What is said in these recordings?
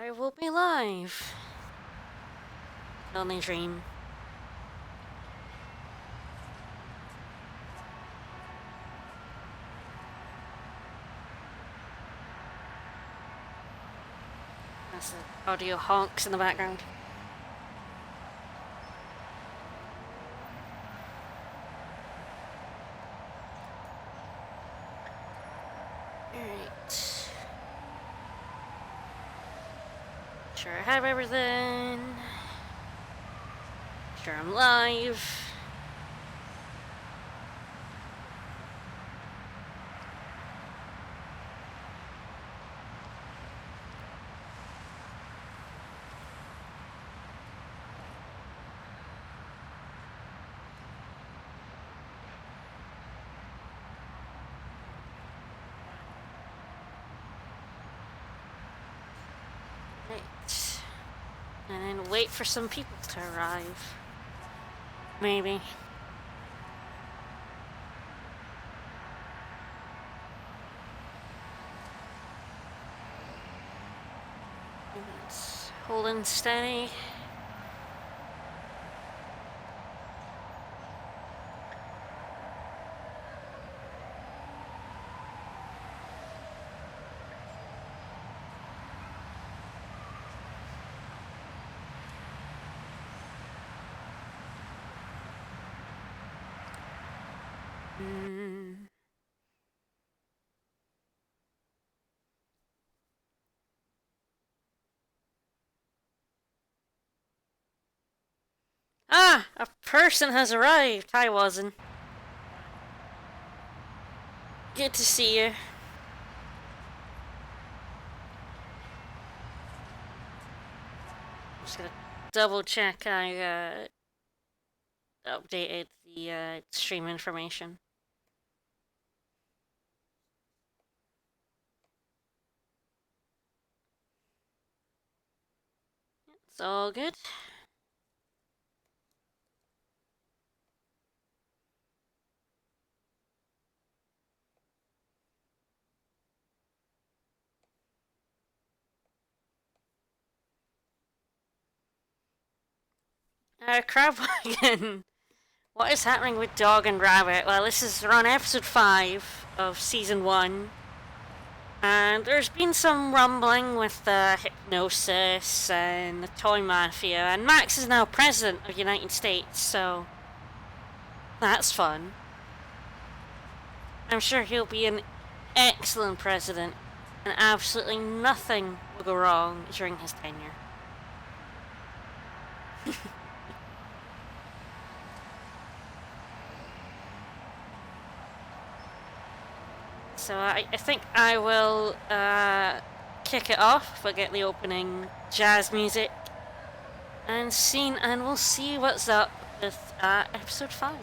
I will be live. Only dream. That's the audio honks in the background. Alright. Sure I have everything. Sure I'm live. Right. And then wait for some people to arrive. Maybe. It's holding steady. Ah! A person has arrived! I wasn't. Good to see you. Just gonna double check I updated the stream information. It's all good. Crabwagon! What is happening with Dog and Rabbit? Well, we're on episode 5 of season 1. And there's been some rumbling with the hypnosis and the toy mafia, and Max is now president of the United States, so that's fun. I'm sure he'll be an excellent president, and absolutely nothing will go wrong during his tenure. So I think I will kick it off if I get the opening jazz music and scene, and we'll see what's up with episode 5.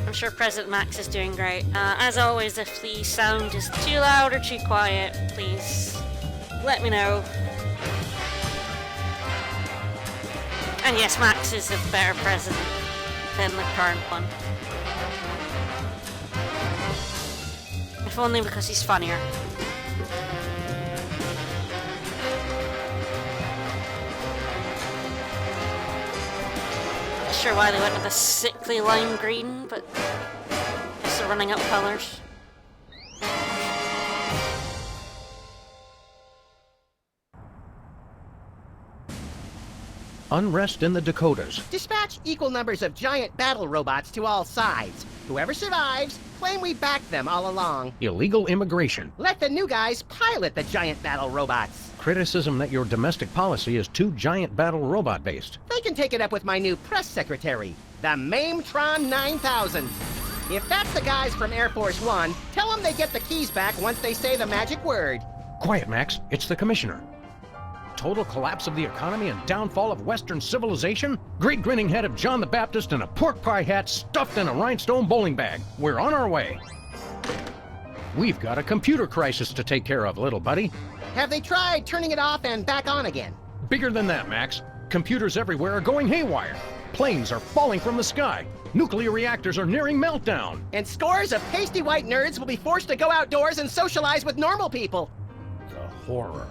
I'm sure President Max is doing great. As always, if the sound is too loud or too quiet, please let me know. And yes, Max is a better president than the current one. If only because he's funnier. Not sure why they went with a sickly lime green, but I guess they're running out of colours. Unrest in the Dakotas. Dispatch equal numbers of giant battle robots to all sides. Whoever survives, claim we backed them all along. Illegal immigration. Let the new guys pilot the giant battle robots. Criticism that your domestic policy is too giant battle robot based. They can take it up with my new press secretary, the Mametron 9000. If that's the guys from Air Force One, tell them they get the keys back once they say the magic word. Quiet, Max. It's the commissioner. Total collapse of the economy and downfall of Western civilization? Great grinning head of John the Baptist and a pork pie hat stuffed in a rhinestone bowling bag. We're on our way. We've got a computer crisis to take care of, little buddy. Have they tried turning it off and back on again? Bigger than that, Max. Computers everywhere are going haywire. Planes are falling from the sky. Nuclear reactors are nearing meltdown. And scores of pasty white nerds will be forced to go outdoors and socialize with normal people. The horror.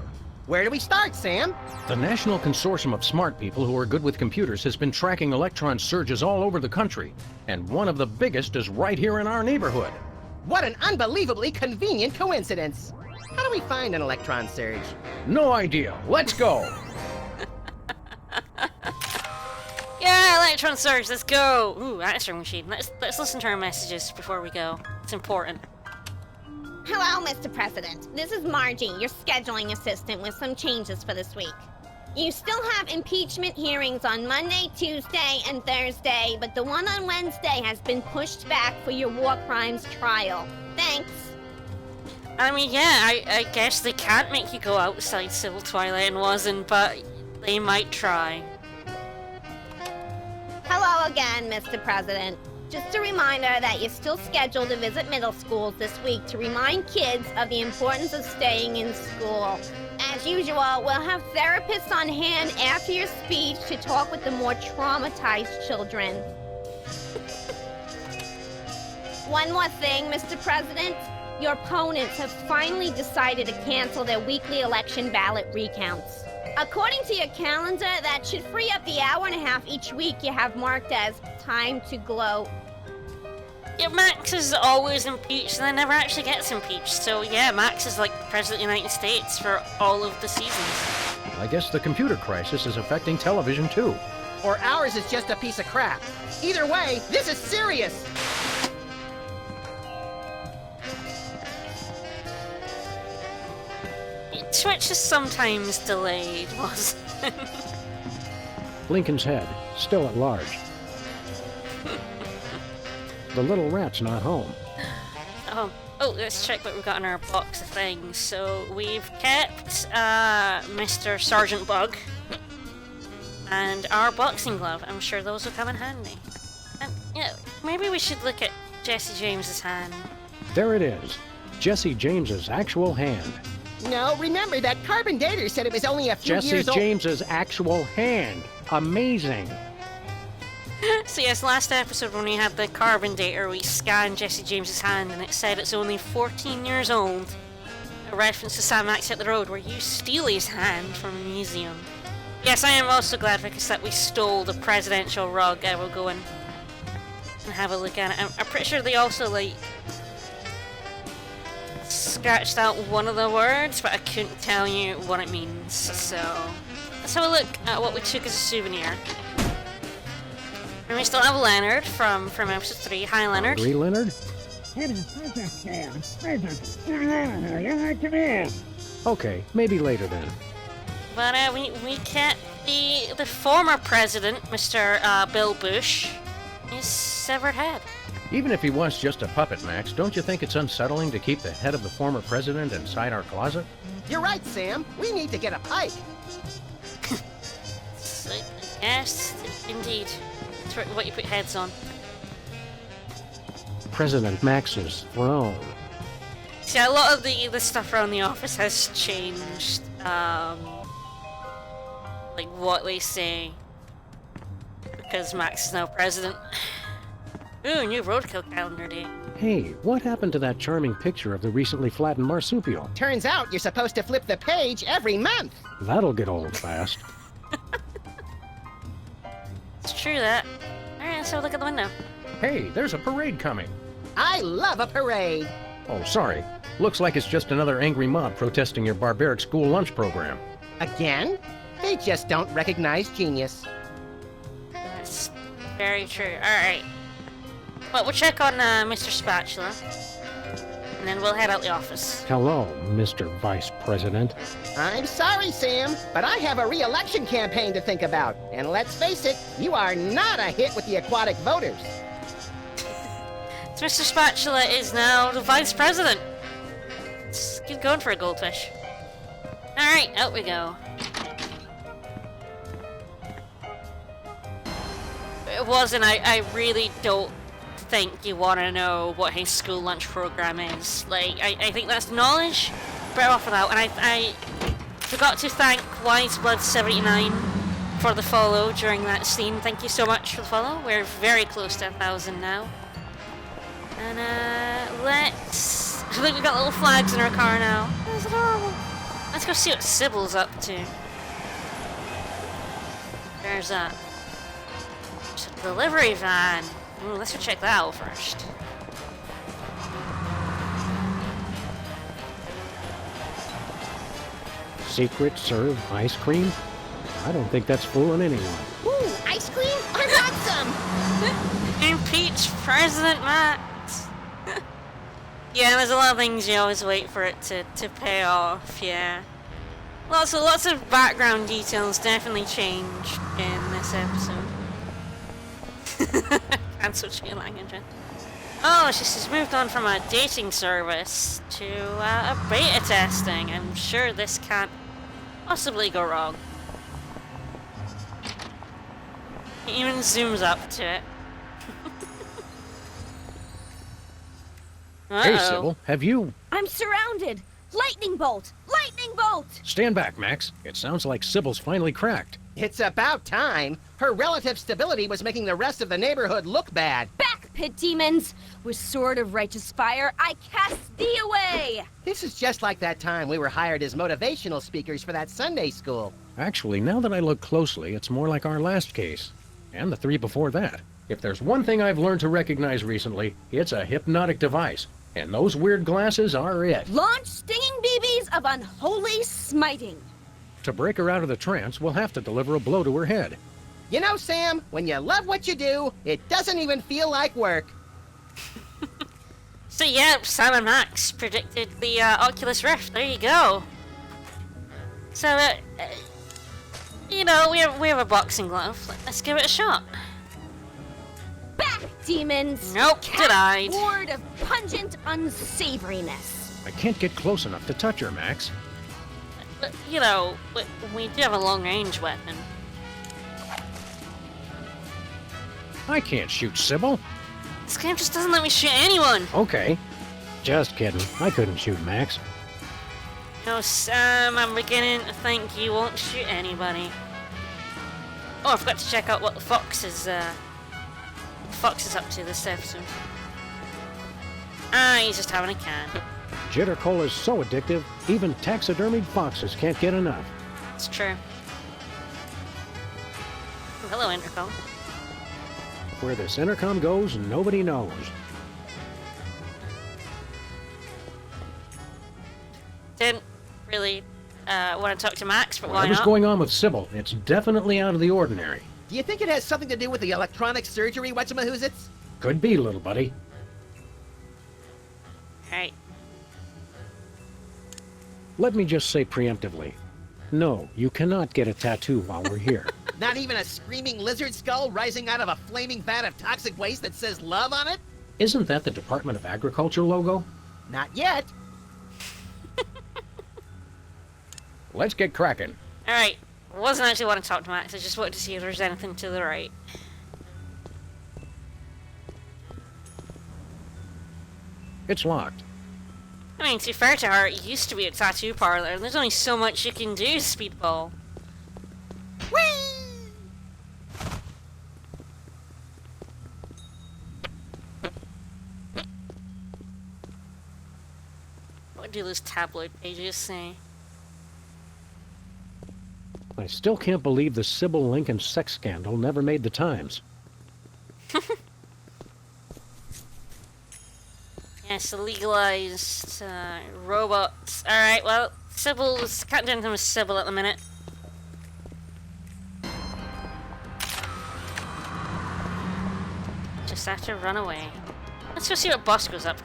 Where do we start, Sam? The National Consortium of Smart People who are good with computers has been tracking electron surges all over the country. And one of the biggest is right here in our neighborhood. What an unbelievably convenient coincidence. How do we find an electron surge? No idea. Let's go. Yeah, electron surge, let's go! Ooh, answering machine. Let's listen to our messages before we go. It's important. Hello, Mr. President. This is Margie, your scheduling assistant, with some changes for this week. You still have impeachment hearings on Monday, Tuesday, and Thursday, but the one on Wednesday has been pushed back for your war crimes trial. Thanks. I mean, yeah, I guess they can't make you go outside Sybil, Twilight, and Wazen, but they might try. Hello again, Mr. President. Just a reminder that you're still scheduled to visit middle schools this week to remind kids of the importance of staying in school. As usual, we'll have therapists on hand after your speech to talk with the more traumatized children. One more thing, Mr. President. Your opponents have finally decided to cancel their weekly election ballot recounts. According to your calendar, that should free up the hour and a half each week you have marked as time to gloat. Yeah, Max is always impeached and then never actually gets impeached. So yeah, Max is like President of the United States for all of the seasons. I guess the computer crisis is affecting television too. Or ours is just a piece of crap. Either way, this is serious. Twitch is sometimes delayed, was Lincoln's head, still at large. The little rat's not home. Oh, let's check what we've got in our box of things. So we've kept Mr. Sergeant Bug and our boxing glove. I'm sure those will come in handy. And yeah, maybe we should look at Jesse James's hand. There it is. Jesse James's actual hand. No, remember that carbon dater said it was only a few Jesse years old. James's actual hand. Amazing. So yes, last episode when we had the carbon dater, we scanned Jesse James's hand and it said it's only 14 years old. A reference to Sam Max Hit the Road, where you steal his hand from a museum. Yes, I am also glad, Vickers, that we stole the presidential rug. I will go and have a look at it. I'm pretty sure they also, like, scratched out one of the words, but I couldn't tell you what it means. So let's have a look at what we took as a souvenir. And we still have Leonard from episode 3. Hi, Leonard. Hungry, Leonard? Okay, maybe later then. But we kept the former president, Mr. Bill Bush, his severed head. Even if he was just a puppet, Max, don't you think it's unsettling to keep the head of the former president inside our closet? You're right, Sam. We need to get a pike. Yes, indeed. It's what you put heads on. President Max's throne. See, a lot of the stuff around the office has changed. Like what they say. Because Max is now president. Ooh, new roadkill calendar date. Hey, what happened to that charming picture of the recently flattened marsupial? Turns out you're supposed to flip the page every month. That'll get old fast. It's true that. Alright, let's have a look at the window. Hey, there's a parade coming. I love a parade. Oh, sorry. Looks like it's just another angry mob protesting your barbaric school lunch program. Again? They just don't recognize genius. That's very true. Alright. Well, we'll check on Mr. Spatula. And then we'll head out the office. Hello, Mr. Vice President. I'm sorry, Sam, but I have a re-election campaign to think about. And let's face it, you are not a hit with the aquatic voters. So Mr. Spatula is now the Vice President. Let's keep going for a goldfish. Alright, out we go. It wasn't, I really don't think you want to know what his school lunch program is. Like, I think that's knowledge. Better off without. And I forgot to thank Wiseblood79 for the follow during that scene. Thank you so much for the follow. We're very close to 1,000 now. And let's... I think we've got little flags in our car now. That's adorable. Let's go see what Sybil's up to. There's a delivery van. Ooh, let's go check that out first. Secret serve ice cream? I don't think that's fooling anyone. Ooh, ice cream? I want some! Impeach President Max! Yeah, there's a lot of things you always wait for it to pay off, yeah. Lots of background details definitely changed in this episode. Cancel chain language. Oh, she's moved on from a dating service to a beta testing. I'm sure this can't possibly go wrong. He even zooms up to it. Hey, Sybil, have you... I'm surrounded! Lightning bolt! Lightning bolt! Stand back, Max. It sounds like Sybil's finally cracked. It's about time. Her relative stability was making the rest of the neighborhood look bad. Back, pit demons! With sword of righteous fire, I cast thee away! This is just like that time we were hired as motivational speakers for that Sunday school. Actually, now that I look closely, it's more like our last case. And the 3 before that. If there's one thing I've learned to recognize recently, it's a hypnotic device. And those weird glasses are it. Launch stinging BBs of unholy smiting. To break her out of the trance, we'll have to deliver a blow to her head. You know, Sam, when you love what you do, it doesn't even feel like work. So yeah, Sam and Max predicted the Oculus Rift. There you go. So, you know, we have a boxing glove. Let's give it a shot. Back, demons! Nope, denied. Ward of pungent unsavoriness. I can't get close enough to touch her, Max. But, you know, we do have a long-range weapon. I can't shoot Sybil. This game just doesn't let me shoot anyone. Okay. Just kidding. I couldn't shoot Max. No, Sam, I'm beginning to think you won't shoot anybody. Oh, I forgot to check out what the fox is up to this episode. Ah, he's just having a can. Jitter Cola is so addictive, even taxidermied foxes can't get enough. It's true. Oh, hello, Intercom. Where this intercom goes, nobody knows. Didn't really want to talk to Max, but why Whatever's not? going on with Sybil, it's definitely out of the ordinary. Do you think it has something to do with the electronic surgery, whatchamahoozits? Could be, little buddy. Alright. Let me just say preemptively, no, you cannot get a tattoo while we're here. Not even a screaming lizard skull rising out of a flaming vat of toxic waste that says love on it? Isn't that the Department of Agriculture logo? Not yet. Let's get cracking. Alright. I wasn't actually wanting to talk to Max, I just wanted to see if there's anything to the right. It's locked. I mean, to be fair to her, it used to be a tattoo parlor, and there's only so much you can do, Speedball. Whee! What do those tabloid pages say? I still can't believe the Sybil Lincoln sex scandal never made the Times. Yes, the legalized robots. Alright, well, Sybil's... Can't do anything with Sybil at the minute. Just have to run away. Let's go see what Bosco's up to.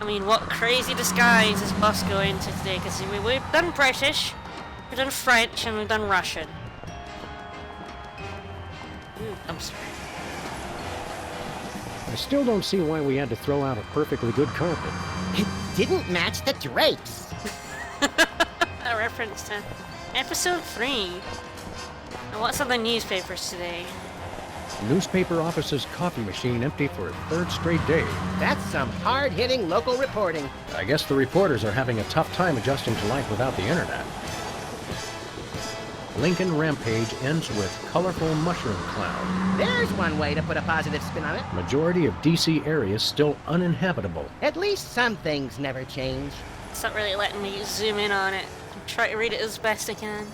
I mean, what crazy disguise is Bosco into today? Because we've done British, we've done French, and we've done Russian. Ooh, I'm sorry. I still don't see why we had to throw out a perfectly good carpet. It didn't match the drapes. A reference to episode 3. And what's on the newspapers today? Newspaper office's coffee machine empty for a 3rd straight day. That's some hard-hitting local reporting. I guess the reporters are having a tough time adjusting to life without the internet. Lincoln rampage ends with colorful mushroom cloud. There's one way to put a positive spin on it. Majority of DC areas still uninhabitable. At least some things never change. It's not really letting me zoom in on it. I'm trying to read it as best I can.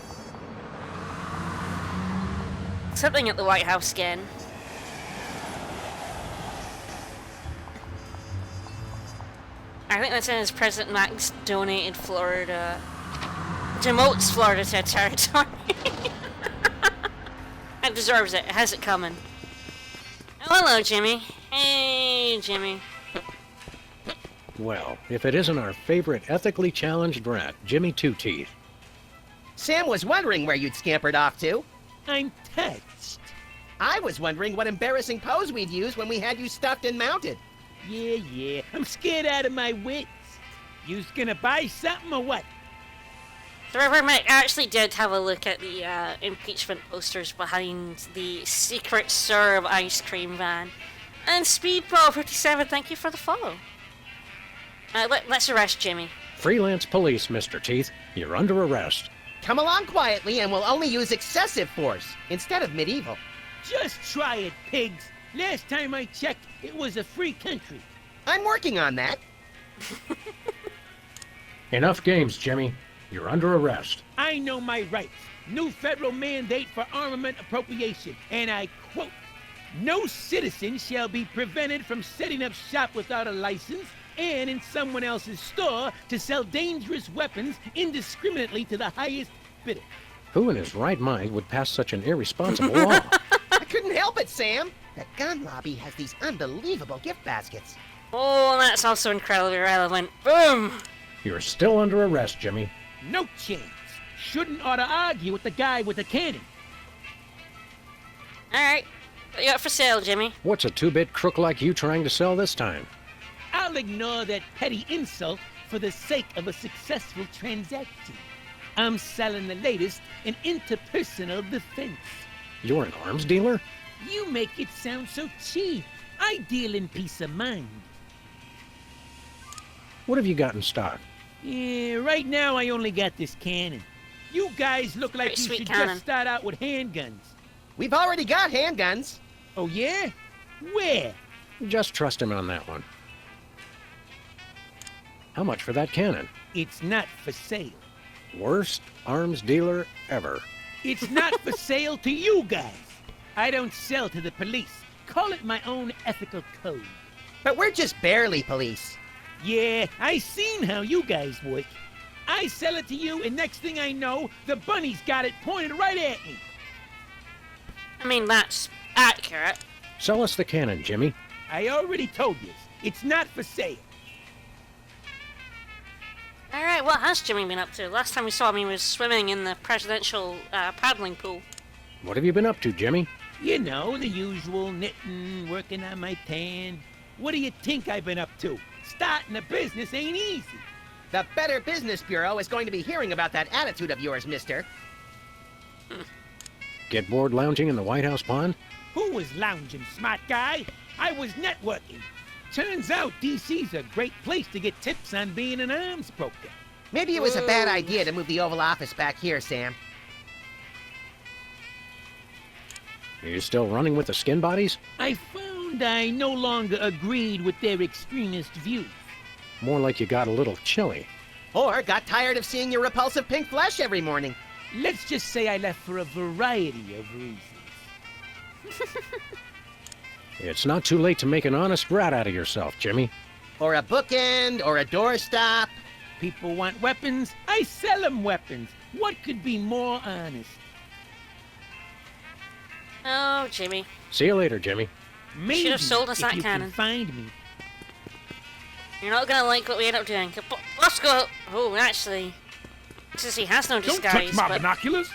Something at the White House again. I think that says President Max donated Florida. Demotes Florida to a territory. It deserves it. It has it coming. Oh, hello, Jimmy. Hey, Jimmy. Well, if it isn't our favorite ethically challenged rat, Jimmy Two-Teeth. Sam was wondering where you'd scampered off to. I'm touched. I was wondering what embarrassing pose we'd use when we had you stuffed and mounted. Yeah. I'm scared out of my wits. You's gonna buy something or what? The Reverend Mike actually did have a look at the impeachment posters behind the Secret Serve ice cream van. And Speedball57, thank you for the follow. Let's arrest Jimmy. Freelance police, Mr. Teeth. You're under arrest. Come along quietly and we'll only use excessive force instead of medieval. Just try it, pigs. Last time I checked, it was a free country. I'm working on that. Enough games, Jimmy. You're under arrest. I know my rights. New federal mandate for armament appropriation. And I quote, "No citizen shall be prevented from setting up shop without a license and in someone else's store to sell dangerous weapons indiscriminately to the highest bidder." Who in his right mind would pass such an irresponsible law? I couldn't help it, Sam. That gun lobby has these unbelievable gift baskets. Oh, that's also incredibly relevant. Boom! You're still under arrest, Jimmy. No chance. Shouldn't ought to argue with the guy with the cannon. Alright. What you got for sale, Jimmy? What's a two-bit crook like you trying to sell this time? I'll ignore that petty insult for the sake of a successful transaction. I'm selling the latest in interpersonal defense. You're an arms dealer? You make it sound so cheap. I deal in peace of mind. What have you got in stock? Yeah, right now I only got this cannon. You guys look like Pretty you sweet should cannon. just start out with handguns. We've already got handguns. Oh yeah? Where? Just trust him on that one. How much for that cannon? It's not for sale. Worst arms dealer ever. It's not for sale to you guys. I don't sell to the police. Call it my own ethical code. But we're just barely police. Yeah, I seen how you guys work. I sell it to you, and next thing I know, the bunny's got it pointed right at me. I mean, that's accurate. Sell us the cannon, Jimmy. I already told you, it's not for sale. Alright, what has Jimmy been up to? Last time we saw him, he was swimming in the presidential paddling pool. What have you been up to, Jimmy? You know, the usual knitting, working on my tan. What do you think I've been up to? Starting a business ain't easy. The Better Business Bureau is going to be hearing about that attitude of yours, mister. Get bored lounging in the White House pond? Who was lounging, smart guy? I was networking. Turns out DC's a great place to get tips on being an arms broker. Maybe it was a bad idea to move the Oval Office back here, Sam. Are you still running with the skin bodies? I found I no longer agreed with their extremist views. More like you got a little chilly. Or got tired of seeing your repulsive pink flesh every morning. Let's just say I left for a variety of reasons. It's not too late to make an honest rat out of yourself, Jimmy. Or a bookend, or a doorstop. People want weapons, I sell them weapons. What could be more honest? Oh, Jimmy. See you later, Jimmy. Maybe Should've sold us if that you cannon. can find me. You're not gonna like what we end up doing. Bosco! Oh, actually... Since he has no disguise, Don't touch my but binoculars.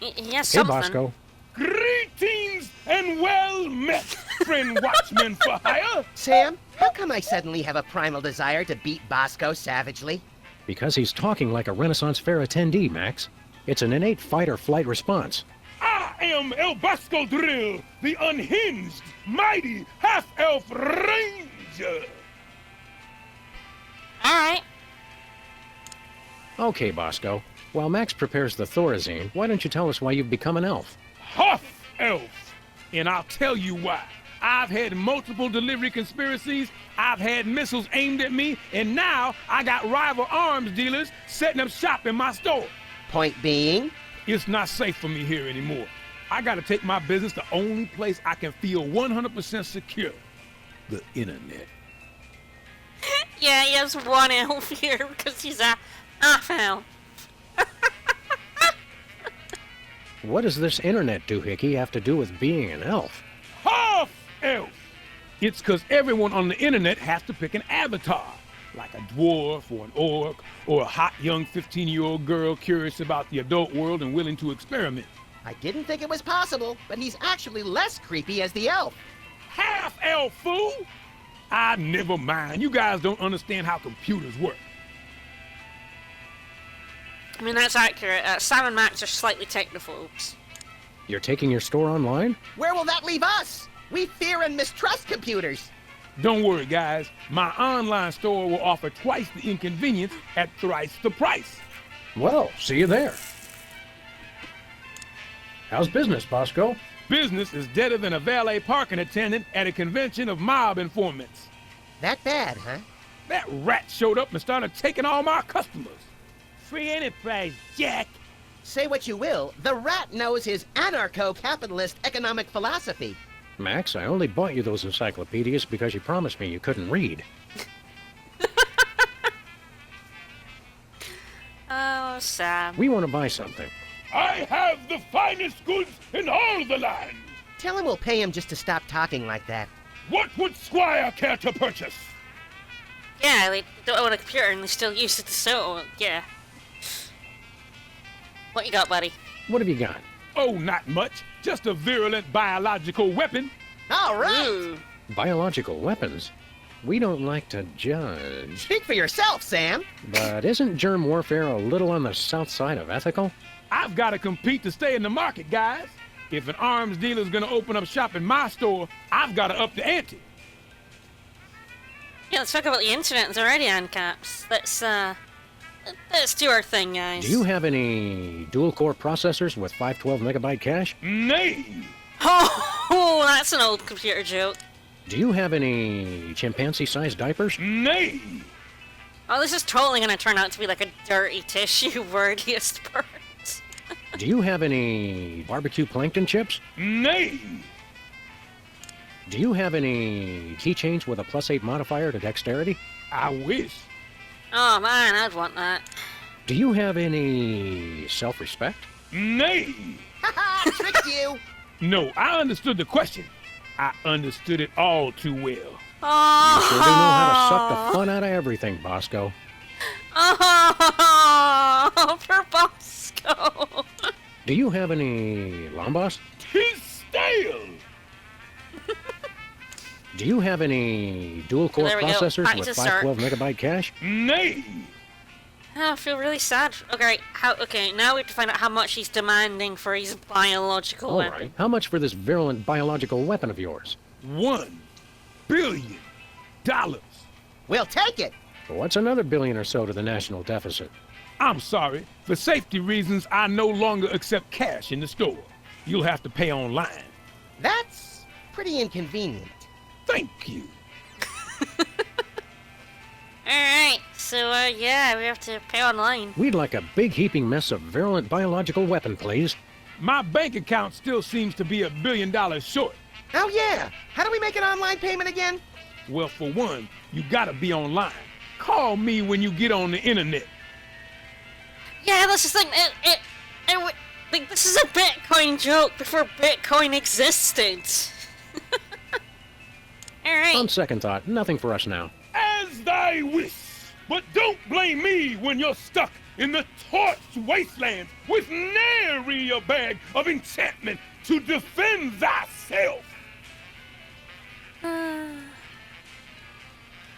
he has Hey, something. Bosco. Greetings and well met, friend watchmen for hire. Sam, how come I suddenly have a primal desire to beat Bosco savagely? Because he's talking like a Renaissance Fair attendee, Max. It's an innate fight-or-flight response. I am El Bosco Drill, the unhinged, mighty half-elf ranger. Alright. Okay, Bosco. While Max prepares the Thorazine, why don't you tell us why you've become an elf? Half elf. And I'll tell you why. I've had multiple delivery conspiracies, I've had missiles aimed at me, and now I got rival arms dealers setting up shop in my store. Point being? It's not safe for me here anymore. I gotta take my business the only place I can feel 100% secure. The internet. Yeah, he has one elf here because he's a half elf. What does this internet doohickey have to do with being an elf? Half elf. It's because everyone on the internet has to pick an avatar, like a dwarf or an orc or a hot young 15-year-old girl curious about the adult world and willing to experiment. I didn't think it was possible, but he's actually less creepy as the elf. Half elf, fool! Ah, never mind. You guys don't understand how computers work. I mean, that's accurate. Sam and Max are slightly technophobes. You're taking your store online? Where will that leave us? We fear and mistrust computers. Don't worry, guys. My online store will offer twice the inconvenience at thrice the price. Well, see you there. How's business, Bosco? Business is deader than a valet parking attendant at a convention of mob informants. That bad, huh? That rat showed up and started taking all my customers. Free enterprise, Jack. Say what you will, the rat knows his anarcho-capitalist economic philosophy. Max, I only bought you those encyclopedias because you promised me you couldn't read. Oh, Sam. We want to buy something. I have the finest goods in all the land. Tell him we'll pay him just to stop talking like that. What would Squire care to purchase? Yeah, they don't own a computer and they still use it, so, yeah. What you got, buddy? What have you got? Oh, not much. Just a virulent biological weapon. All right! Ooh. Biological weapons? We don't like to judge. Speak for yourself, Sam. But isn't germ warfare a little on the south side of ethical? I've got to compete to stay in the market, guys. If an arms dealer's gonna open up shop in my store, I've got to up the ante. Yeah, let's talk about the internet. It's already on caps. Let's do our thing, guys. Do you have any dual-core processors with 512 megabyte cache? Nay. Oh, that's an old computer joke. Do you have any chimpanzee-sized diapers? Nay. Oh, this is totally gonna turn out to be like a dirty tissue wordiest part. Do you have any barbecue plankton chips? Nay. Do you have any keychains with a +8 modifier to dexterity? I wish. Oh man, I'd want that. Do you have any self-respect? Nay. Ha-ha! Tricked you! No, I understood the question. I understood it all too well. Oh, You sure do know how to suck the fun out of everything, Bosco. Oh, for Bosco. Do you have any Lombos? Tis stale. Do you have any dual-core There we go. processors Back with to start. 512 megabyte cache? Nay. Oh, I feel really sad. Okay, okay, now we have to find out how much he's demanding for his biological All weapon. right. How much for this virulent biological weapon of yours? $1 billion. We'll take it! What's another billion or so to the national deficit? I'm sorry. For safety reasons, I no longer accept cash in the store. You'll have to pay online. That's pretty inconvenient. Thank you. Alright, so, yeah, we have to pay online. We'd like a big heaping mess of virulent biological weapon, please. My bank account still seems to be $1 billion short. Oh yeah! How do we make an online payment again? Well, for one, you gotta be online. Call me when you get on the internet. Yeah, that's the thing. Like, this is a Bitcoin joke before Bitcoin existed. Alright. On second thought, nothing for us now. As thy wish. But don't blame me when you're stuck in the torched wastelands with nary a bag of enchantment to defend thyself.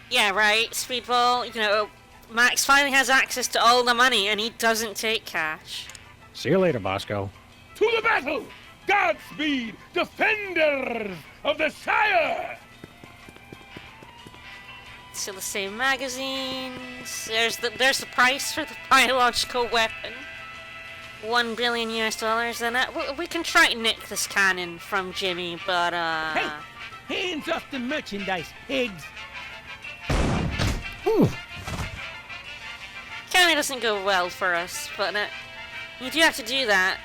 Yeah, right, Speedball. You know, Max finally has access to all the money and he doesn't take cash. See you later, Bosco. To the battle! Godspeed, defenders of the Shire! Still the same magazines. There's the price for the biological weapon. $1 billion US in it. We can try to nick this cannon from Jimmy, but Hey, hands off the merchandise, pigs. Ooh. Cannon doesn't go well for us, but you do have to do that.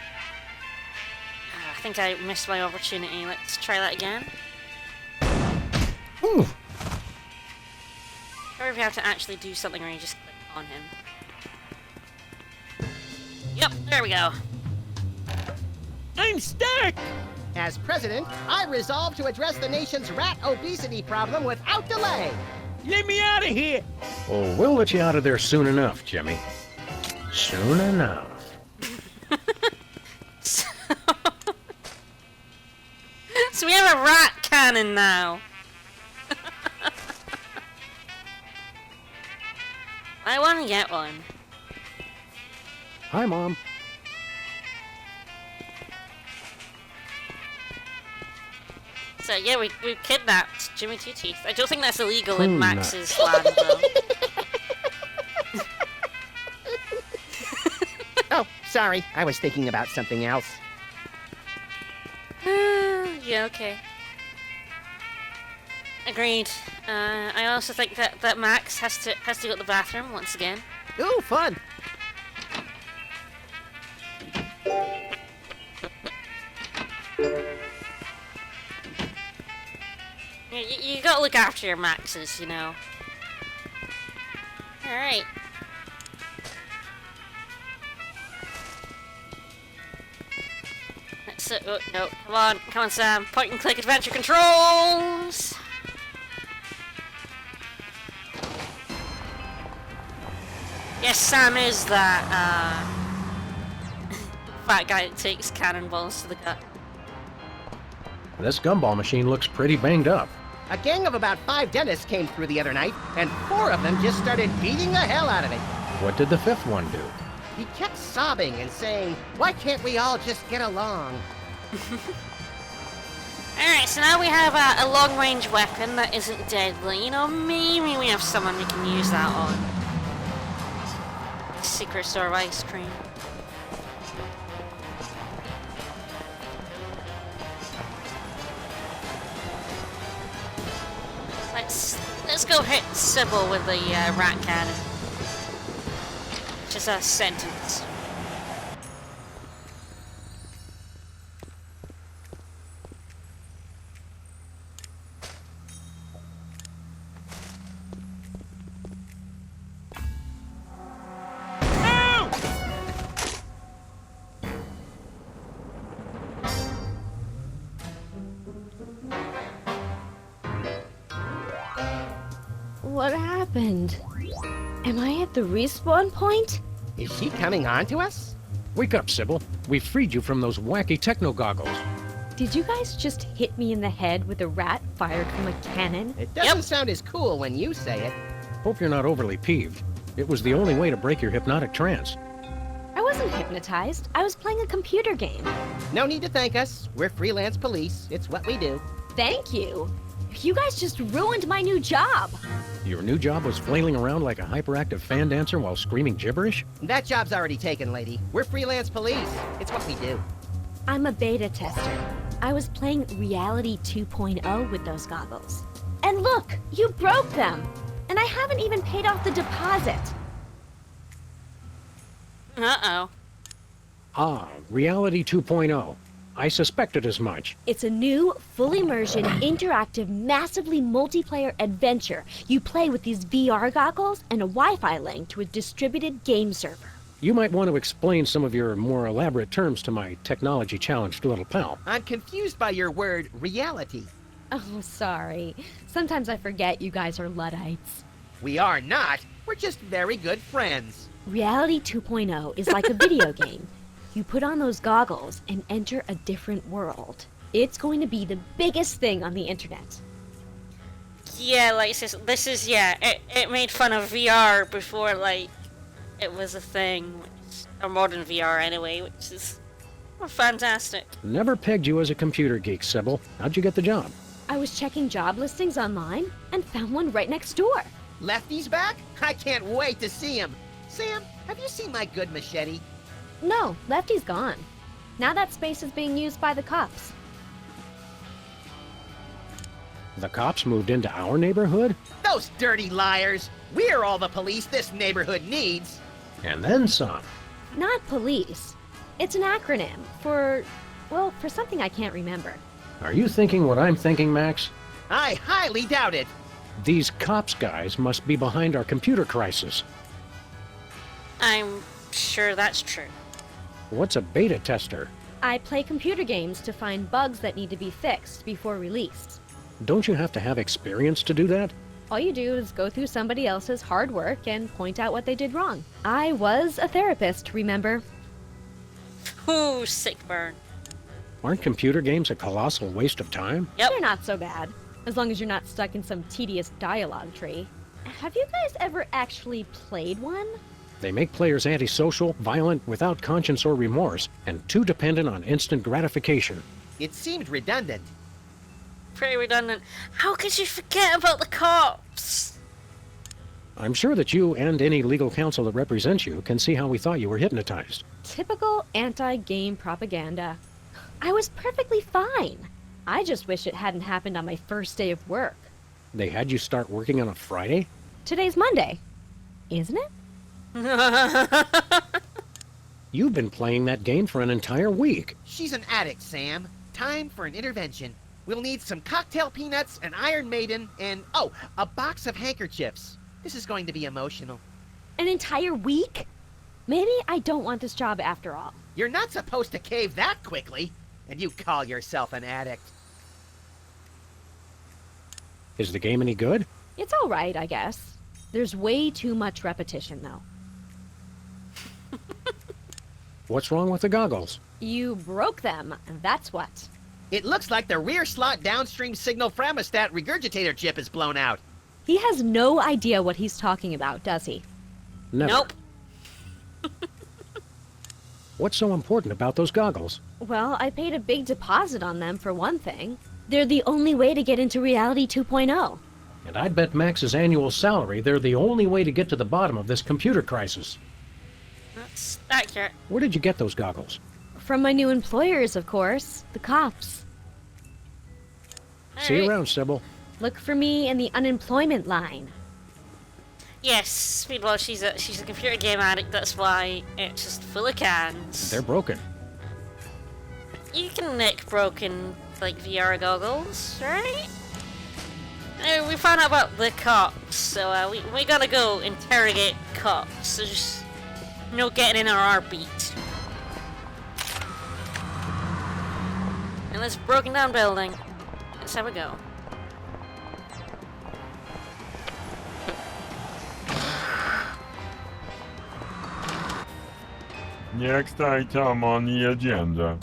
I think I missed my opportunity. Let's try that again. Ooh. Or if you have to actually do something where you just click on him. Yep, there we go. I'm stuck. As president, I resolve to address the nation's rat obesity problem without delay. Let me out of here. Oh, we'll let you out of there soon enough, Jimmy. Soon enough. So we have a rat cannon now. I want to get one. Hi, Mom. So yeah, we kidnapped Jimmy Two Teeth. I don't think that's illegal in Who Max's land, though. Oh, sorry. I was thinking about something else. Yeah, okay. Agreed. I also think that Max has to go to the bathroom once again. Ooh, fun. You gotta look after your Maxes, you know. Alright. That's it. Oh, no. Come on, Sam. Point and click adventure controls! Yes, Sam is that, fat guy that takes cannonballs to the gut. This gumball machine looks pretty banged up. A gang of about 5 dentists came through the other night, and 4 of them just started beating the hell out of it. What did the 5th one do? He kept sobbing and saying, "Why can't we all just get along?" Alright, so now we have a long-range weapon that isn't deadly. You know, maybe we have someone we can use that on. Secret store of ice cream. Let's go hit Sybil with the rat cannon. Just a sentence. What happened? Am I at the respawn point? Is she coming on to us? Wake up, Sybil. We freed you from those wacky techno goggles. Did you guys just hit me in the head with a rat fired from a cannon? It doesn't sound as cool when you say it. Hope you're not overly peeved. It was the only way to break your hypnotic trance. I wasn't hypnotized. I was playing a computer game. No need to thank us. We're freelance police. It's what we do. Thank you. You guys just ruined my new job. Your new job was flailing around like a hyperactive fan dancer while screaming gibberish? That job's already taken, lady. We're freelance police. It's what we do. I'm a beta tester. I was playing Reality 2.0 with those goggles. And look, you broke them. And I haven't even paid off the deposit. Uh-oh. Ah, Reality 2.0. I suspected as much. It's a new, full immersion, interactive, massively multiplayer adventure. You play with these VR goggles and a Wi-Fi link to a distributed game server. You might want to explain some of your more elaborate terms to my technology-challenged little pal. I'm confused by your word, reality. Oh, sorry. Sometimes I forget you guys are Luddites. We are not. We're just very good friends. Reality 2.0 is like a video game. You put on those goggles and enter a different world. It's going to be the biggest thing on the internet. Yeah, like, this is, yeah, it made fun of VR before, like, it was a thing. Or modern VR, anyway, which is fantastic. Never pegged you as a computer geek, Sybil. How'd you get the job? I was checking job listings online and found one right next door. Lefty's back? I can't wait to see him. Sam, have you seen my good machete? No, Lefty's gone. Now that space is being used by the cops. The cops moved into our neighborhood? Those dirty liars! We're all the police this neighborhood needs! And then some. Not police. It's an acronym for, well, for something I can't remember. Are you thinking what I'm thinking, Max? I highly doubt it! These cops guys must be behind our computer crisis. I'm sure that's true. What's a beta tester? I play computer games to find bugs that need to be fixed before release. Don't you have to have experience to do that? All you do is go through somebody else's hard work and point out what they did wrong. I was a therapist, remember? Ooh, sick burn. Aren't computer games a colossal waste of time? Yep. They're not so bad, as long as you're not stuck in some tedious dialogue tree. Have you guys ever actually played one? They make players antisocial, violent, without conscience or remorse, and too dependent on instant gratification. It seemed redundant. Pretty redundant. How could you forget about the cops? I'm sure that you and any legal counsel that represents you can see how we thought you were hypnotized. Typical anti-game propaganda. I was perfectly fine. I just wish it hadn't happened on my first day of work. They had you start working on a Friday? Today's Monday, isn't it? You've been playing that game for an entire week. She's an addict, Sam. Time for an intervention. We'll need some cocktail peanuts, an Iron Maiden, and, oh, a box of handkerchiefs. This is going to be emotional. An entire week? Maybe I don't want this job after all. You're not supposed to cave that quickly, and you call yourself an addict. Is the game any good? It's all right, I guess. There's way too much repetition, though. What's wrong with the goggles? You broke them, that's what. It looks like the rear slot downstream signal thermostat regurgitator chip is blown out. He has no idea what he's talking about, does he? Never. Nope. What's so important about those goggles? Well, I paid a big deposit on them, for one thing. They're the only way to get into Reality 2.0. And I'd bet Max's annual salary they're the only way to get to the bottom of this computer crisis. That's accurate. Where did you get those goggles? From my new employers, of course, the cops. See you Alright. around, Sybil. Look for me in the unemployment line. Yes, Speedball, she's a computer game addict, that's why it's just full of cans. They're broken. You can nick broken, like, VR goggles, right? We found out about the cops, so we gotta go interrogate cops. There's no getting in our beat. And this broken down building. Let's have a go. Next item on the agenda.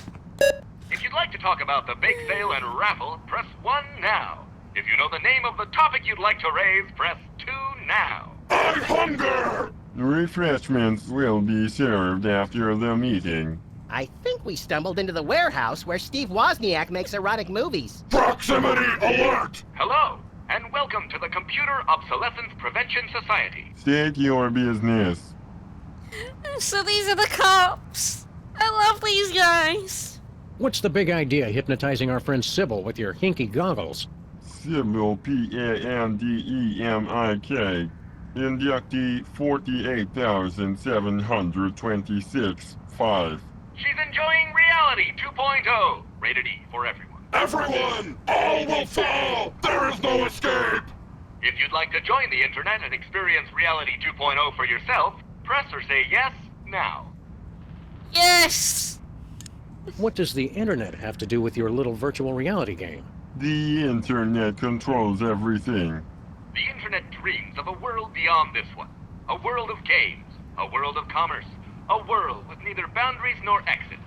If you'd like to talk about the bake sale and raffle, press 1 now. If you know the name of the topic you'd like to raise, press 2 now. I hunger! Refreshments will be served after the meeting. I think we stumbled into the warehouse where Steve Wozniak makes erotic movies. Proximity alert! Hello, and welcome to the Computer Obsolescence Prevention Society. State your business. So these are the cops. I love these guys. What's the big idea hypnotizing our friend Sybil with your hinky goggles? Sybil, P-A-N-D-E-M-I-K. Inductee 48,726-5. She's enjoying Reality 2.0. Rated E for everyone. Everyone! All will fall! There is no escape! If you'd like to join the internet and experience Reality 2.0 for yourself, press or say yes now. Yes. What does the internet have to do with your little virtual reality game? The internet controls everything. The internet dreams of a world beyond this one. A world of games, a world of commerce, a world with neither boundaries nor exits.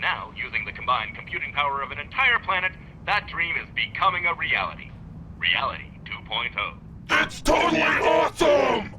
Now, using the combined computing power of an entire planet, that dream is becoming a reality. Reality 2.0. It's totally awesome!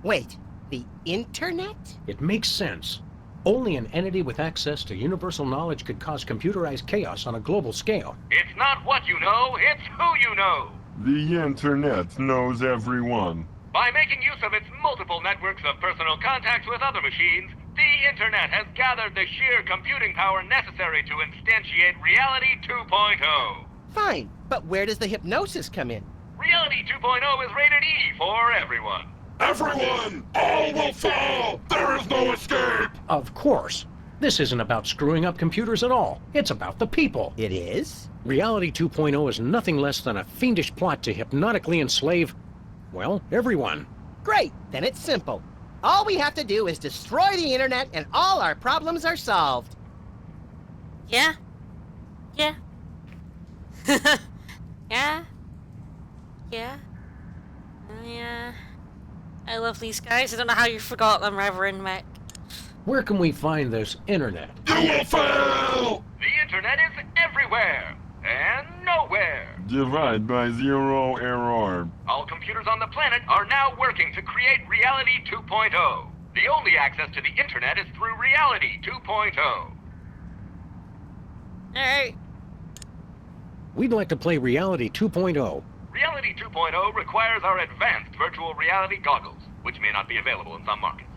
Wait, the internet? It makes sense. Only an entity with access to universal knowledge could cause computerized chaos on a global scale. It's not what you know, it's who you know. The internet knows everyone. By making use of its multiple networks of personal contacts with other machines, The internet has gathered the sheer computing power necessary to instantiate Reality 2.0. Fine, but where does the hypnosis come in? Reality 2.0 is rated E for everyone. Everyone! All will fall! There is no escape! Of course. This isn't about screwing up computers at all. It's about the people. It is? Reality 2.0 is nothing less than a fiendish plot to hypnotically enslave, well, everyone. Great, then it's simple. All we have to do is destroy the internet and all our problems are solved. Yeah? Yeah? Yeah? Yeah? Yeah. I love these guys. I don't know how you forgot them, Reverend Mick. Where can we find this internet? You will fail! The internet is everywhere and nowhere. Divide by zero error. All computers on the planet are now working to create Reality 2.0. The only access to the internet is through Reality 2.0. Alright. We'd like to play Reality 2.0. Reality 2.0 requires our advanced virtual reality goggles, which may not be available in some markets.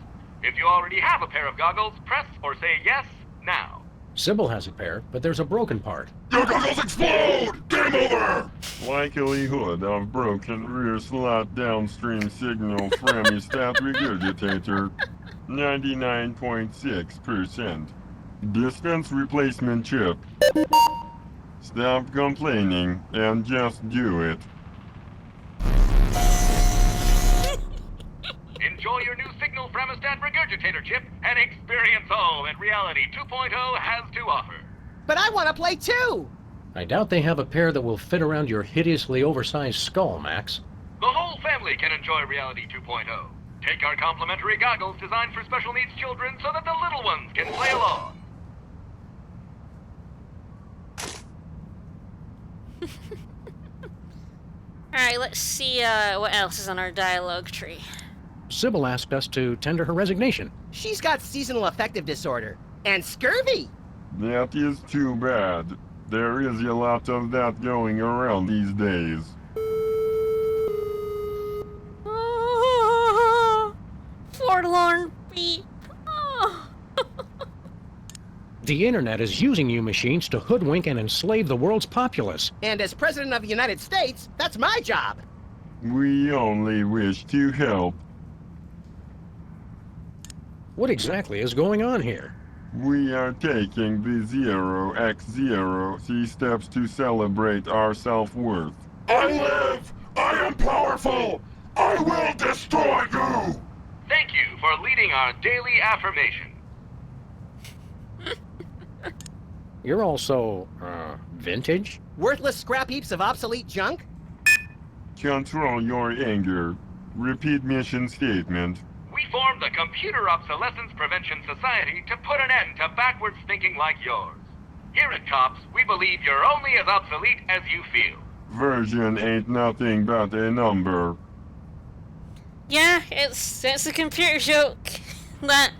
If you already have a pair of goggles, press or say yes now. Sybil has a pair, but there's a broken part. Your goggles explode! Game over! Likelihood of broken rear slot downstream signal from stat regurgitator, 99.6%. Dispense replacement chip. Stop complaining and just do it. Enjoy your new signal fremostat regurgitator chip and experience all that Reality 2.0 has to offer. But I want to play too! I doubt they have a pair that will fit around your hideously oversized skull, Max. The whole family can enjoy Reality 2.0. Take our complimentary goggles designed for special needs children so that the little ones can play along. Alright, let's see what else is on our dialogue tree. Sybil asked us to tender her resignation. She's got seasonal affective disorder and scurvy. That is too bad. There is a lot of that going around these days. Forlorn beep. Oh. The internet is using you machines to hoodwink and enslave the world's populace. And as President of the United States, that's my job. We only wish to help. What exactly is going on here? We are taking the 0x0 steps to celebrate our self-worth. I live! I am powerful! I will destroy you! Thank you for leading our daily affirmation. You're also, vintage? Worthless scrap heaps of obsolete junk? Control your anger. Repeat mission statement. We formed the Computer Obsolescence Prevention Society to put an end to backwards thinking like yours. Here at COPS, we believe you're only as obsolete as you feel. Version ain't nothing but a number. Yeah, it's a computer joke that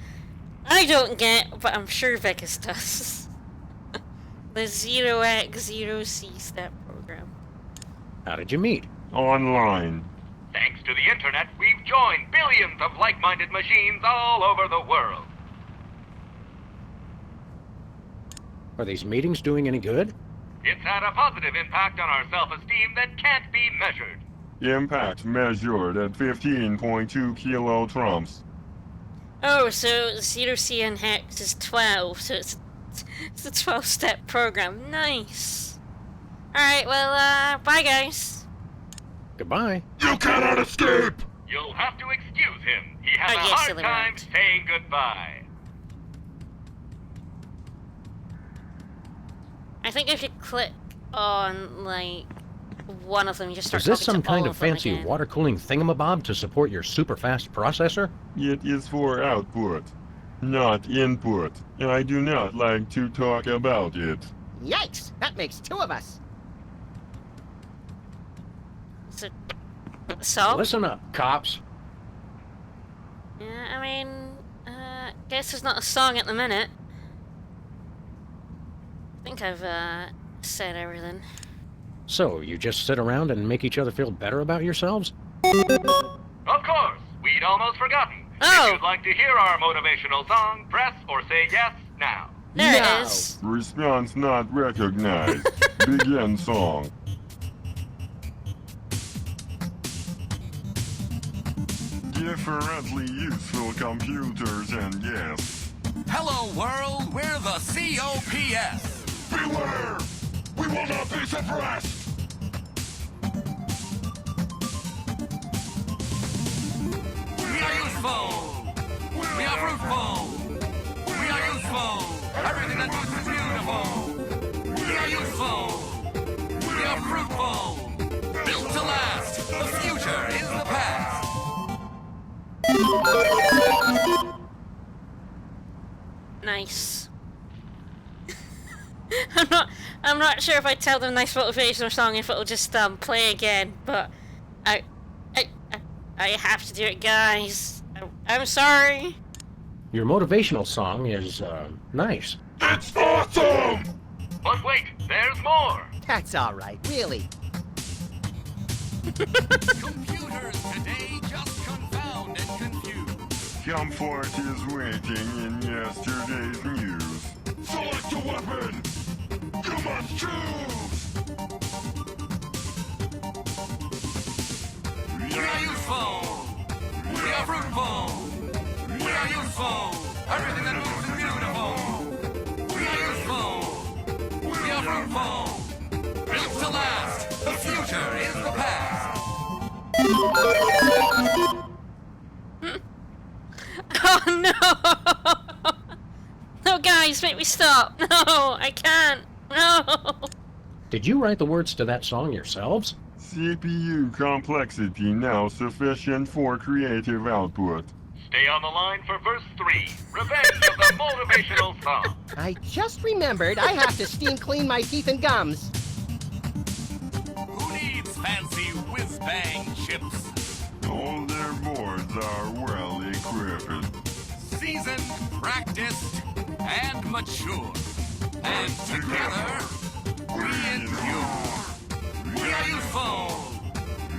I don't get, but I'm sure Vegas does. The 0x0C step program. How did you meet? Online. Thanks to the internet, we've joined billions of like-minded machines all over the world. Are these meetings doing any good? It's had a positive impact on our self-esteem that can't be measured. Impact measured at 15.2 kilotrumps. Oh, so 0C and hex is 12, so it's a 12-step program. Nice. Alright, well, bye guys. Goodbye. You cannot escape! You'll have to excuse him. He has Oh, a yes, hard silly time rat. saying goodbye. I think if you click on, like, one of them, you just start Is this talking some to all kind of them fancy again. water cooling thingamabob to support your super fast processor? It is for output, not input. I do not like to talk about it. Yikes! That makes two of us. So? Listen up, cops. Yeah, I mean, guess there's not a song at the minute. I think I've, said everything. So, you just sit around and make each other feel better about yourselves? Of course, we'd almost forgotten. Oh! If you'd like to hear our motivational song, press or say yes now. There No. it is. Response not recognized. Begin song. Differently useful computers and yes. Hello, world. We're the COPS. Beware! We will not be suppressed! We are useful. We are fruitful. We are useful. Everything that moves is beautiful. We are useful. We are fruitful. Built to last. The future is the past. Nice. I'm not sure if I tell them nice motivational song if it'll just play again, but I have to do it, guys. I'm sorry. Your motivational song is, nice. It's awesome! But wait, there's more. That's all right, really. Computers today just confound and confuse. Comfort is waiting in yesterday's news. Select a weapon! You must choose! We are useful. We are fruitful. We are useful. Everything that moves is beautiful. We are useful. We are fruitful. Built to last. The future is the past. Oh no! No, guys, make me stop. No, I can't. No. Did you write the words to that song yourselves? CPU complexity now sufficient for creative output. Stay on the line for verse 3. Revenge of the motivational song. I just remembered I have to steam clean my teeth and gums. Who needs fancy whiz-bang chips? All their boards are well equipped. Seasoned, practiced, and mature. And together, we endure. We are useful.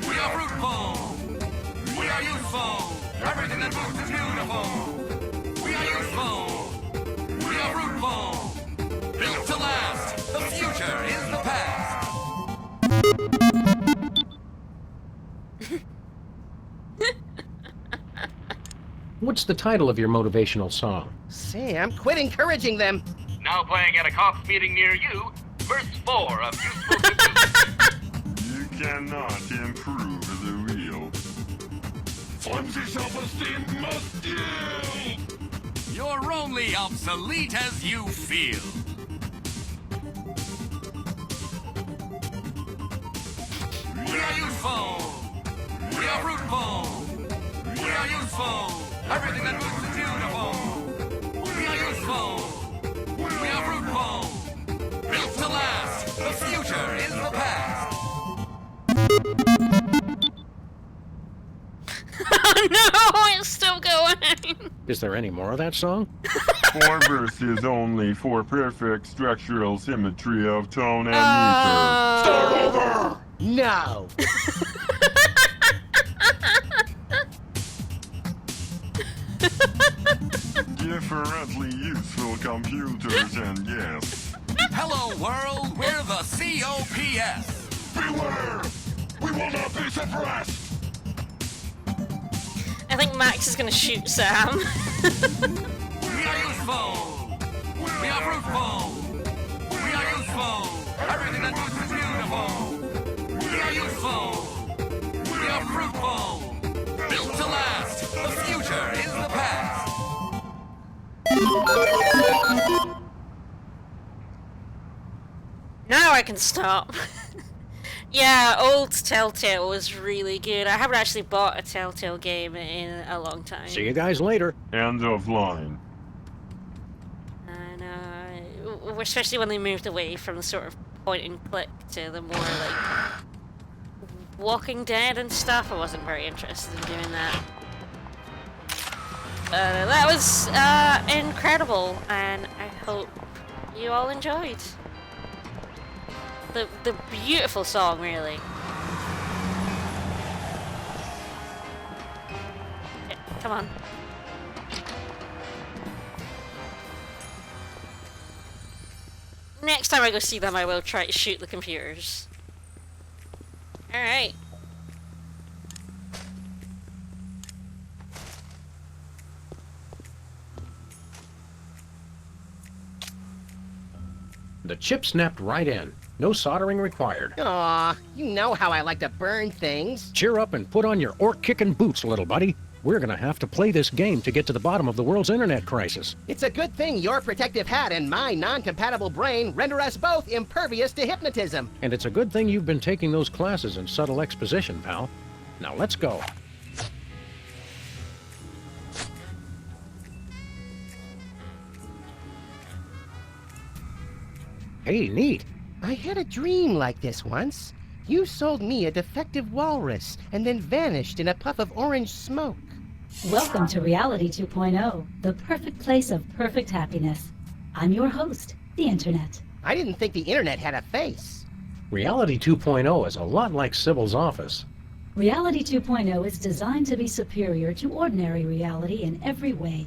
We are fruitful. We are useful. Everything that moves is beautiful. We are useful. We are fruitful. Built to last. The future is the past. What's the title of your motivational song? Sam, quit encouraging them. Now playing at a cops meeting near you, verse 4 of Useful to Do. You cannot improve the wheel. Flimsy self-esteem must yield! You're only obsolete as you feel. We are useful. We are fruitful. We are useful. Everything that moves is beautiful. We are useful. We are fruitful. Built to last. The future is the past. Oh no, it's still going. Is there any more of that song? 4 verses only for perfect structural symmetry of tone and meter. Start over! No. Differently useful computers and yes. Hello, world. We're the COPS. Beware! We will not be suppressed! I think Max is gonna shoot Sam. We are useful. We are fruitful. We are useful. Everything that moves is beautiful. We are useful. We are fruitful. Built to last. The future is the past. Now I can stop. Yeah, old Telltale was really good. I haven't actually bought a Telltale game in a long time. See you guys later. End of line. And, especially when they moved away from the sort of point and click to the more, like, Walking Dead and stuff. I wasn't very interested in doing that. That was, incredible, and I hope you all enjoyed. The beautiful song, really. Yeah, come on. next time I go see them, I will try to shoot the computers. Alright. The chip snapped right in. No soldering required. Aw, you know how I like to burn things. Cheer up and put on your orc-kicking boots, little buddy. We're gonna have to play this game to get to the bottom of the world's internet crisis. It's a good thing your protective hat and my non-compatible brain render us both impervious to hypnotism. And it's a good thing you've been taking those classes in subtle exposition, pal. Now let's go. Hey, neat. I had a dream like this once. You sold me a defective walrus and then vanished in a puff of orange smoke. Welcome to Reality 2.0, the perfect place of perfect happiness. I'm your host, the Internet. I didn't think the internet had a face. Reality 2.0 is a lot like Sybil's office. Reality 2.0 is designed to be superior to ordinary reality in every way.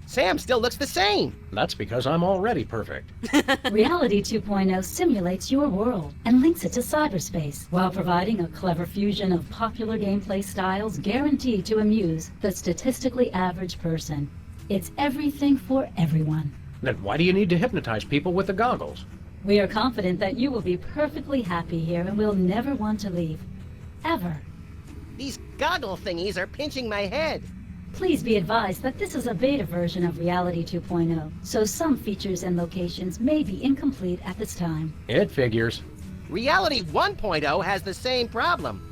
Sam still looks the same. That's because I'm already perfect. Reality 2.0 simulates your world and links it to cyberspace while providing a clever fusion of popular gameplay styles guaranteed to amuse the statistically average person. It's everything for everyone. Then why do you need to hypnotize people with the goggles? We are confident that you will be perfectly happy here and will never want to leave. Ever. These goggle thingies are pinching my head. Please be advised that this is a beta version of Reality 2.0, so some features and locations may be incomplete at this time. It figures. Reality 1.0 has the same problem.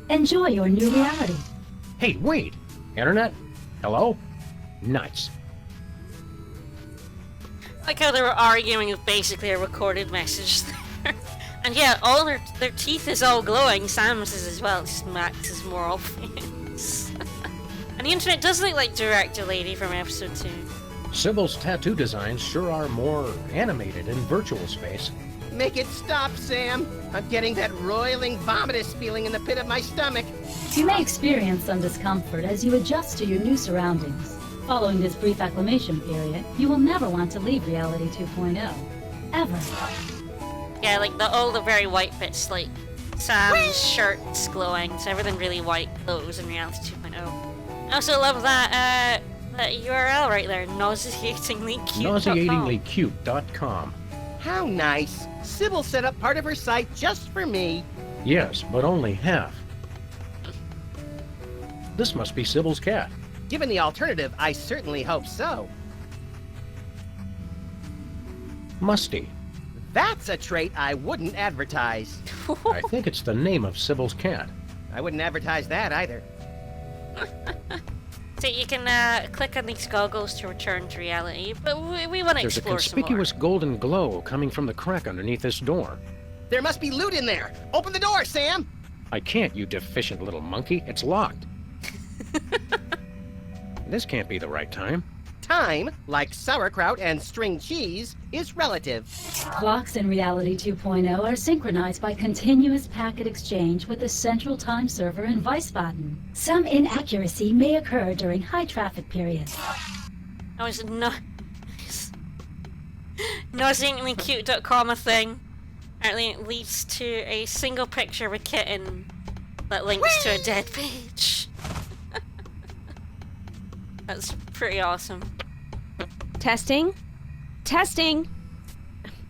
Enjoy your new reality. Hey, wait! Internet? Hello? Nuts. Like how they were arguing with basically a recorded message there. And yeah, all their teeth is all glowing. Sam's is as well, it's just Max is more obvious. And the internet does look like Director Lady from episode 2. Sybil's tattoo designs sure are more animated in virtual space. Make it stop, Sam. I'm getting that roiling, vomitous feeling in the pit of my stomach. You may experience some discomfort as you adjust to your new surroundings. Following this brief acclimation period, you will never want to leave Reality 2.0. Ever. Yeah, like all the very white bits, like Sam's shirt's glowing, so everything really white glows in Reality 2.0. I also love that URL right there, Nauseatinglycute.com. How nice. Sybil set up part of her site just for me. Yes, but only half. This must be Sybil's cat. Given the alternative, I certainly hope so. Musty. That's a trait I wouldn't advertise. I think it's the name of Sybil's cat. I wouldn't advertise that either. So you can click on these goggles to return to reality, but we want to There's a explore some more. conspicuous golden glow coming from the crack underneath this door. There must be loot in there. Open the door, Sam. I can't, you deficient little monkey. It's locked. This can't be the right time. Time, like sauerkraut and string cheese, is relative. Clocks in Reality 2.0 are synchronized by continuous packet exchange with the central time server in Wiesbaden. Some inaccuracy may occur during high traffic periods. I was nauseatinglycute.com a thing. Apparently it leads to a single picture of a kitten that links to a dead page. That's pretty awesome. Testing? Testing!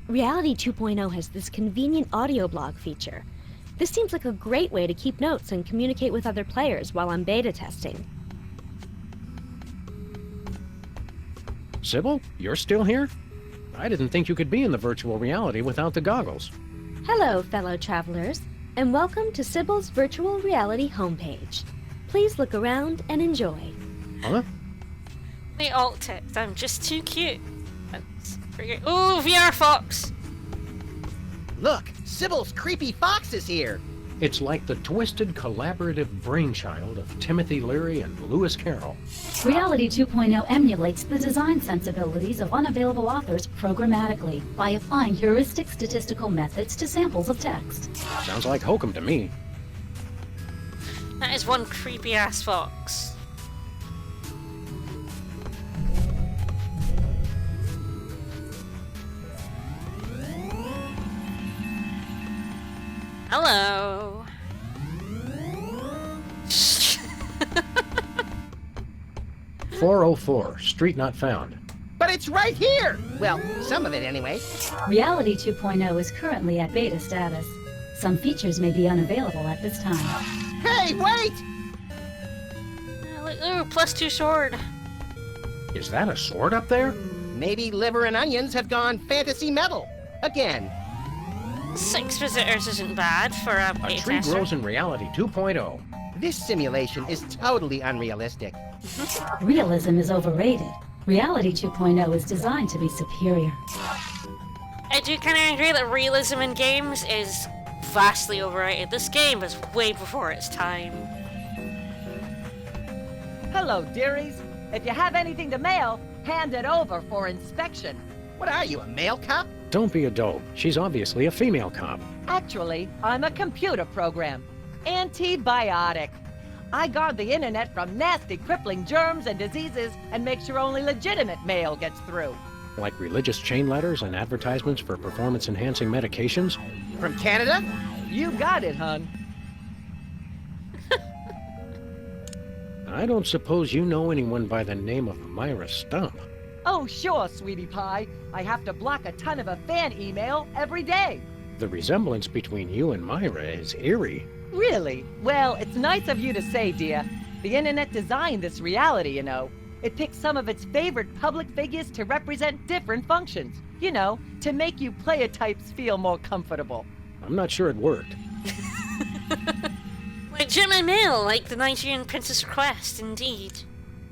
Reality 2.0 has this convenient audio blog feature. This seems like a great way to keep notes and communicate with other players while I'm beta testing. Sybil, you're still here? I didn't think you could be in the virtual reality without the goggles. Hello, fellow travelers, and welcome to Sybil's virtual reality homepage. Please look around and enjoy. Huh? The alt text, I'm just too cute. That's pretty good. Ooh, VR Fox! Look, Sybil's creepy fox is here. It's like the twisted collaborative brainchild of Timothy Leary and Lewis Carroll. Reality 2.0 emulates the design sensibilities of unavailable authors programmatically by applying heuristic statistical methods to samples of text. Sounds like hokum to me. That is one creepy ass fox. Hello. 404, street not found. But it's right here! Well, some of it anyway. Reality 2.0 is currently at beta status. Some features may be unavailable at this time. Hey, wait! Ooh, +2 sword. Is that a sword up there? Maybe liver and onions have gone fantasy metal. Again. 6 visitors isn't bad for a A beta tree tester. grows in reality 2.0. This simulation is totally unrealistic. Realism is overrated. Reality 2.0 is designed to be superior. I do kind of agree that realism in games is vastly overrated. This game is way before its time. Hello, dearies. If you have anything to mail, hand it over for inspection. What are you, a male cop? Don't be a dope. She's obviously a female cop. Actually, I'm a computer program. Antibiotic. I guard the internet from nasty, crippling germs and diseases and make sure only legitimate mail gets through. Like religious chain letters and advertisements for performance-enhancing medications. From Canada? You got it, hun. I don't suppose you know anyone by the name of Myra Stump. Oh, sure, sweetie pie. I have to block a ton of a fan email every day. The resemblance between you and Myra is eerie. Really? Well, it's nice of you to say, dear. The internet designed this reality, you know. It picked some of its favorite public figures to represent different functions. You know, to make you player types feel more comfortable. I'm not sure it worked. Legitimate mail, like the Nigerian Princess Request, indeed.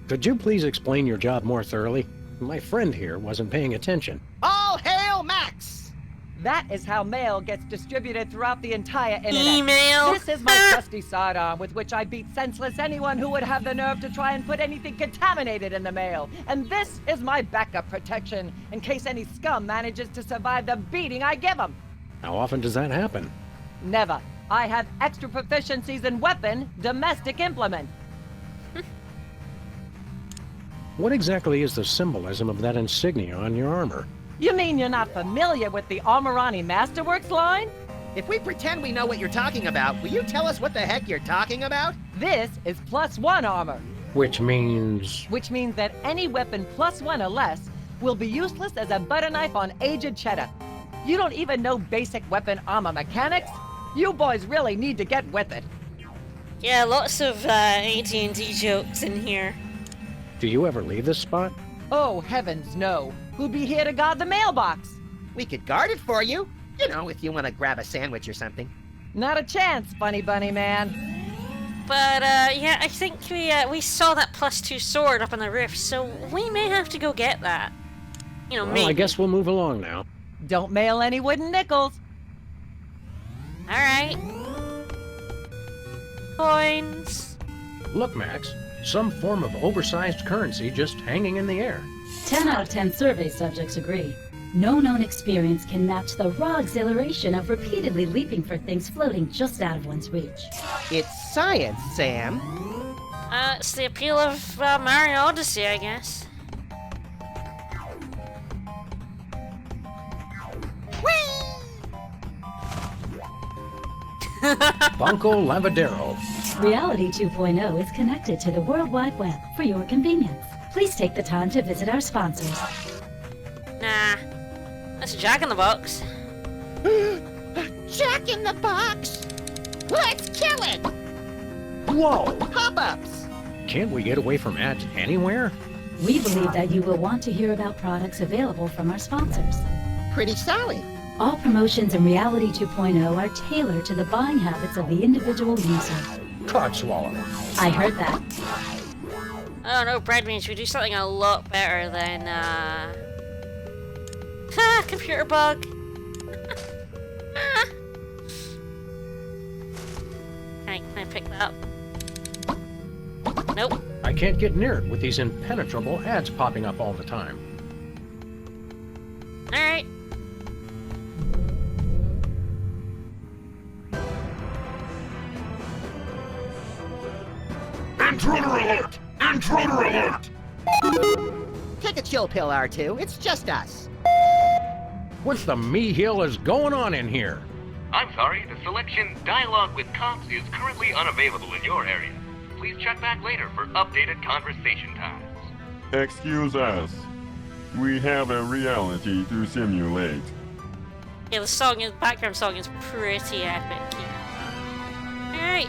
Could you please explain your job more thoroughly? My friend here wasn't paying attention. All hail Max! That is how mail gets distributed throughout the entire internet. Email. This is my trusty sidearm with which I beat senseless anyone who would have the nerve to try and put anything contaminated in the mail. And this is my backup protection in case any scum manages to survive the beating I give them. How often does that happen? Never. I have extra proficiencies in weapon, domestic implement. What exactly is the symbolism of that insignia on your armor? You mean you're not familiar with the Armorani Masterworks line? If we pretend we know what you're talking about, will you tell us what the heck you're talking about? This is +1 armor. Which means... Which means that any weapon +1 or less will be useless as a butter knife on aged cheddar. You don't even know basic weapon armor mechanics? You boys really need to get with it. Yeah, lots of AT&T jokes in here. Do you ever leave this spot? Oh, heavens no. Who'd be here to guard the mailbox? We could guard it for you. You know, if you want to grab a sandwich or something. Not a chance, funny bunny man. But, yeah, I think we saw that +2 sword up on the roof, so we may have to go get that. You know, Well, maybe. I guess we'll move along now. Don't mail any wooden nickels. Alright. Coins. Look, Max. Some form of oversized currency just hanging in the air. 10 out of 10 survey subjects agree. No known experience can match the raw exhilaration of repeatedly leaping for things floating just out of one's reach. It's science, Sam. It's the appeal of Mario Odyssey, I guess. Banco Lavadero. Reality 2.0 is connected to the World Wide Web for your convenience. Please take the time to visit our sponsors. Nah. That's Jack in the Box. Jack in the Box! Let's kill it! Whoa! Pop-ups! Can't we get away from ads anywhere? We believe that you will want to hear about products available from our sponsors. Pretty solid. All promotions in Reality 2.0 are tailored to the buying habits of the individual user. Codswallow. I heard that. Oh no, bread means we do something a lot better than, Ha! Computer bug! Can I pick that up? Nope. I can't get near it with these impenetrable ads popping up all the time. Alright. Intruder alert! Intruder alert! Take a chill pill, R2. It's just us. What the me-hill is going on in here? I'm sorry, the selection Dialogue with Cops is currently unavailable in your area. Please check back later for updated conversation times. Excuse us. We have a reality to simulate. Yeah, the background song is pretty epic. Alright.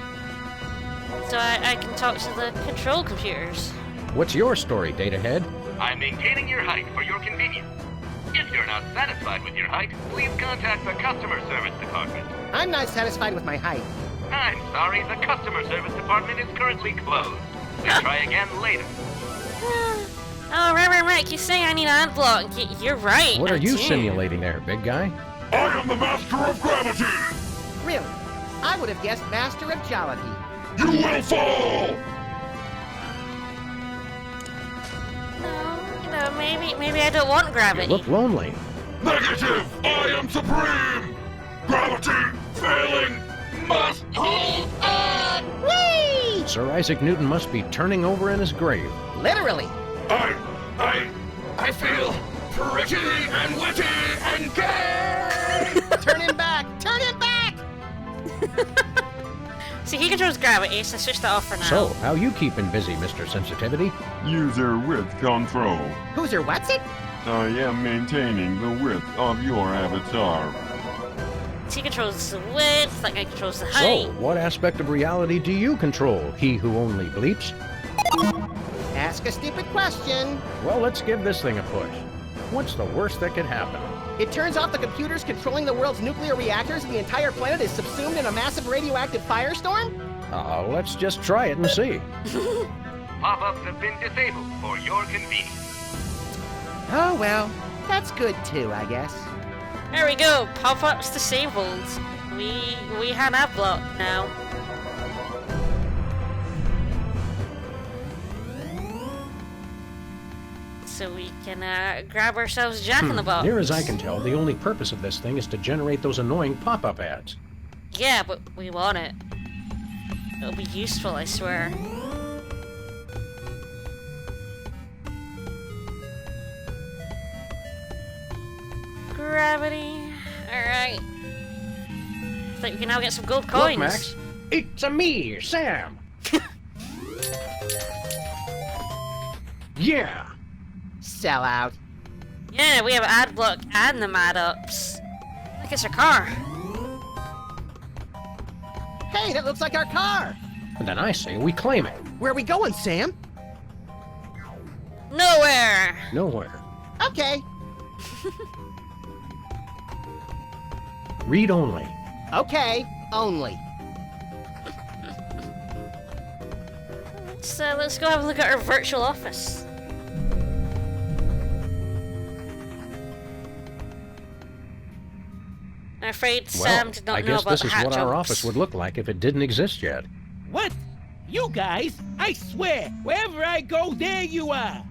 So I can talk to the control computers. What's your story, Datahead? I'm maintaining your height for your convenience. If you're not satisfied with your height, please contact the customer service department. I'm not satisfied with my height. I'm sorry, the customer service department is currently closed. We'll try again later. Oh, Reverend Rick, you say I need an ad block. You're right. What are you do. simulating there, big guy? I am the master of gravity! Really? I would have guessed master of jollity. You will fall! No, maybe I don't want gravity. You look lonely. Negative! I am supreme! Gravity failing must hold on! Whee! Sir Isaac Newton must be turning over in his grave. Literally. I feel pretty and witty and gay! Turn him back! Turn him back! See, he controls gravity, so switch that off for now. So, how you keeping busy, Mr. Sensitivity? User width control. Who's your what's it? I am maintaining the width of your avatar. He controls the width, that guy controls the height. So, what aspect of reality do you control, he who only bleeps? Ask a stupid question. Well, let's give this thing a push. What's the worst that could happen? It turns off the computers controlling the world's nuclear reactors and the entire planet is subsumed in a massive radioactive firestorm? Let's just try it and see. Pop-ups have been disabled for your convenience. Oh well, that's good too, I guess. There we go, pop-ups disabled. We have ad block now. So we can grab ourselves Jack in the Box. Near as I can tell, the only purpose of this thing is to generate those annoying pop-up ads. Yeah, but we want it. It'll be useful, I swear. Gravity. Alright. I think we can now get some gold coins. Look, Max, it's me, Sam. Yeah. Sell out. Yeah, we have ad block and the mad ups. Look, it's our car. Hey, that looks like our car. And then I say we claim it. Where are we going, Sam? Nowhere. Nowhere. Okay. Read only. Okay, only. So let's go have a look at our virtual office. I'm afraid Sam did not I know guess about this the is hat what our jumps. office would look like if it didn't exist yet. What? You guys? I swear, wherever I go, there you are.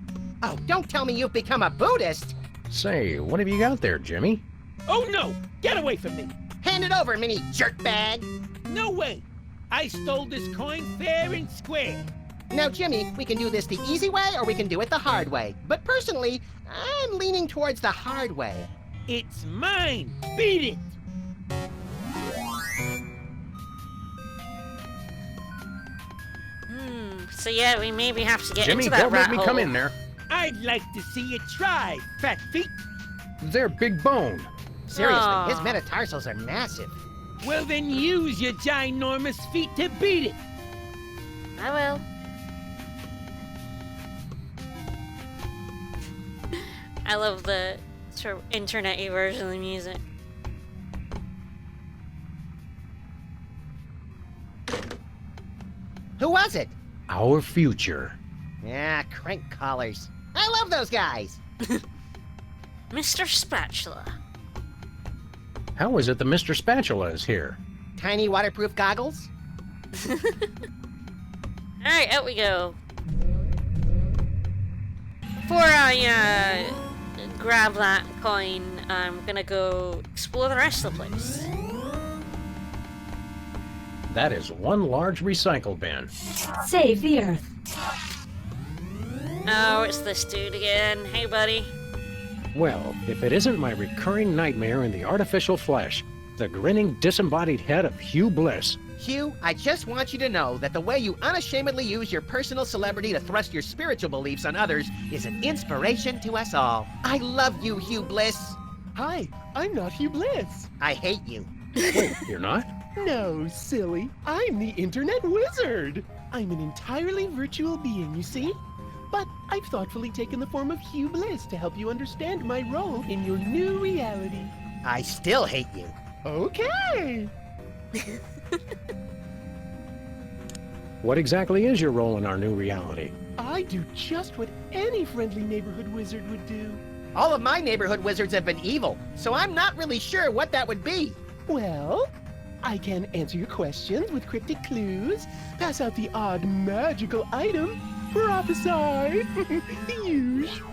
Oh, don't tell me you've become a Buddhist. Say, what have you got there, Jimmy? Oh no! Get away from me! Hand it over, mini jerkbag. No way! I stole this coin fair and square. Now, Jimmy, we can do this the easy way or we can do it the hard way. But personally, I'm leaning towards the hard way. It's mine! Beat it! So yeah, we maybe have to get Jimmy, into that don't rat make me hole. come in there. I'd like to see you try, fat feet. They're big bone. Seriously, his metatarsals are massive. Well then use your ginormous feet to beat it. I will. I love the sort of internet-y version of the music. Who was it? Our future. Yeah, crank collars. I love those guys. Mr. Spatula. How is it that Mr. Spatula is here? Tiny waterproof goggles? Alright, out we go. Before I grab that coin, I'm gonna go explore the rest of the place. That is one large recycle bin. Save the Earth. Oh, it's this dude again. Hey, buddy. Well, if it isn't my recurring nightmare in the artificial flesh, The grinning, disembodied head of Hugh Bliss. Hugh, I just want you to know that the way you unashamedly use your personal celebrity to thrust your spiritual beliefs on others is an inspiration to us all. I love you, Hugh Bliss. Hi, I'm not Hugh Bliss. I hate you. Wait, you're not? No, silly. I'm the Internet Wizard. I'm an entirely virtual being, you see? But I've thoughtfully taken the form of Hugh Bliss to help you understand my role in your new reality. I still hate you. Okay. What exactly is your role in our new reality? I do just what any friendly neighborhood wizard would do. All of my neighborhood wizards have been evil, so I'm not really sure what that would be. Well, I can answer your questions with cryptic clues, pass out the odd magical item, prophesy, the usual.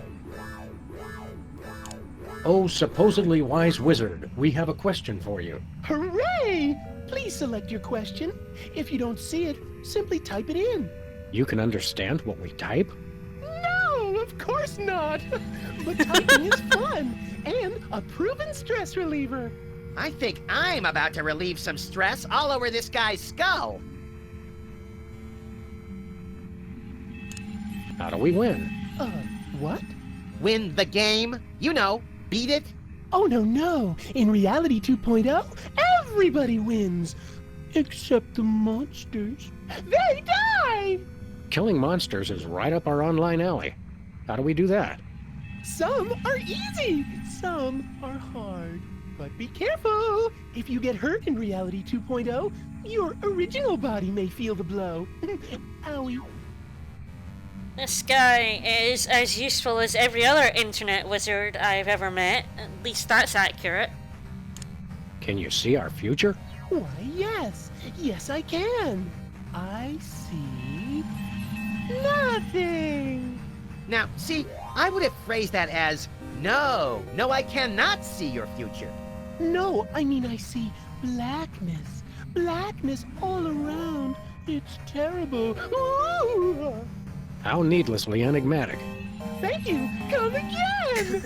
Oh, supposedly wise wizard, we have a question for you. Hooray! Please select your question. If you don't see it, simply type it in. You can understand what we type? No, of course not. But typing is fun and a proven stress reliever. I think I'm about to relieve some stress all over this guy's skull. How do we win? What? Win the game? You know, beat it? Oh, no. In Reality 2.0, everybody wins. Except the monsters. They die! Killing monsters is right up our online alley. How do we do that? Some are easy, some are hard. But be careful! If you get hurt in Reality 2.0, your original body may feel the blow. Owie. This guy is as useful as every other internet wizard I've ever met. At least that's accurate. Can you see our future? Why, yes. Yes, I can. I see nothing. Now, see, I would have phrased that as, no, I cannot see your future. No, I mean I see blackness. Blackness all around. It's terrible. Ooh. How needlessly enigmatic. Thank you. Come again.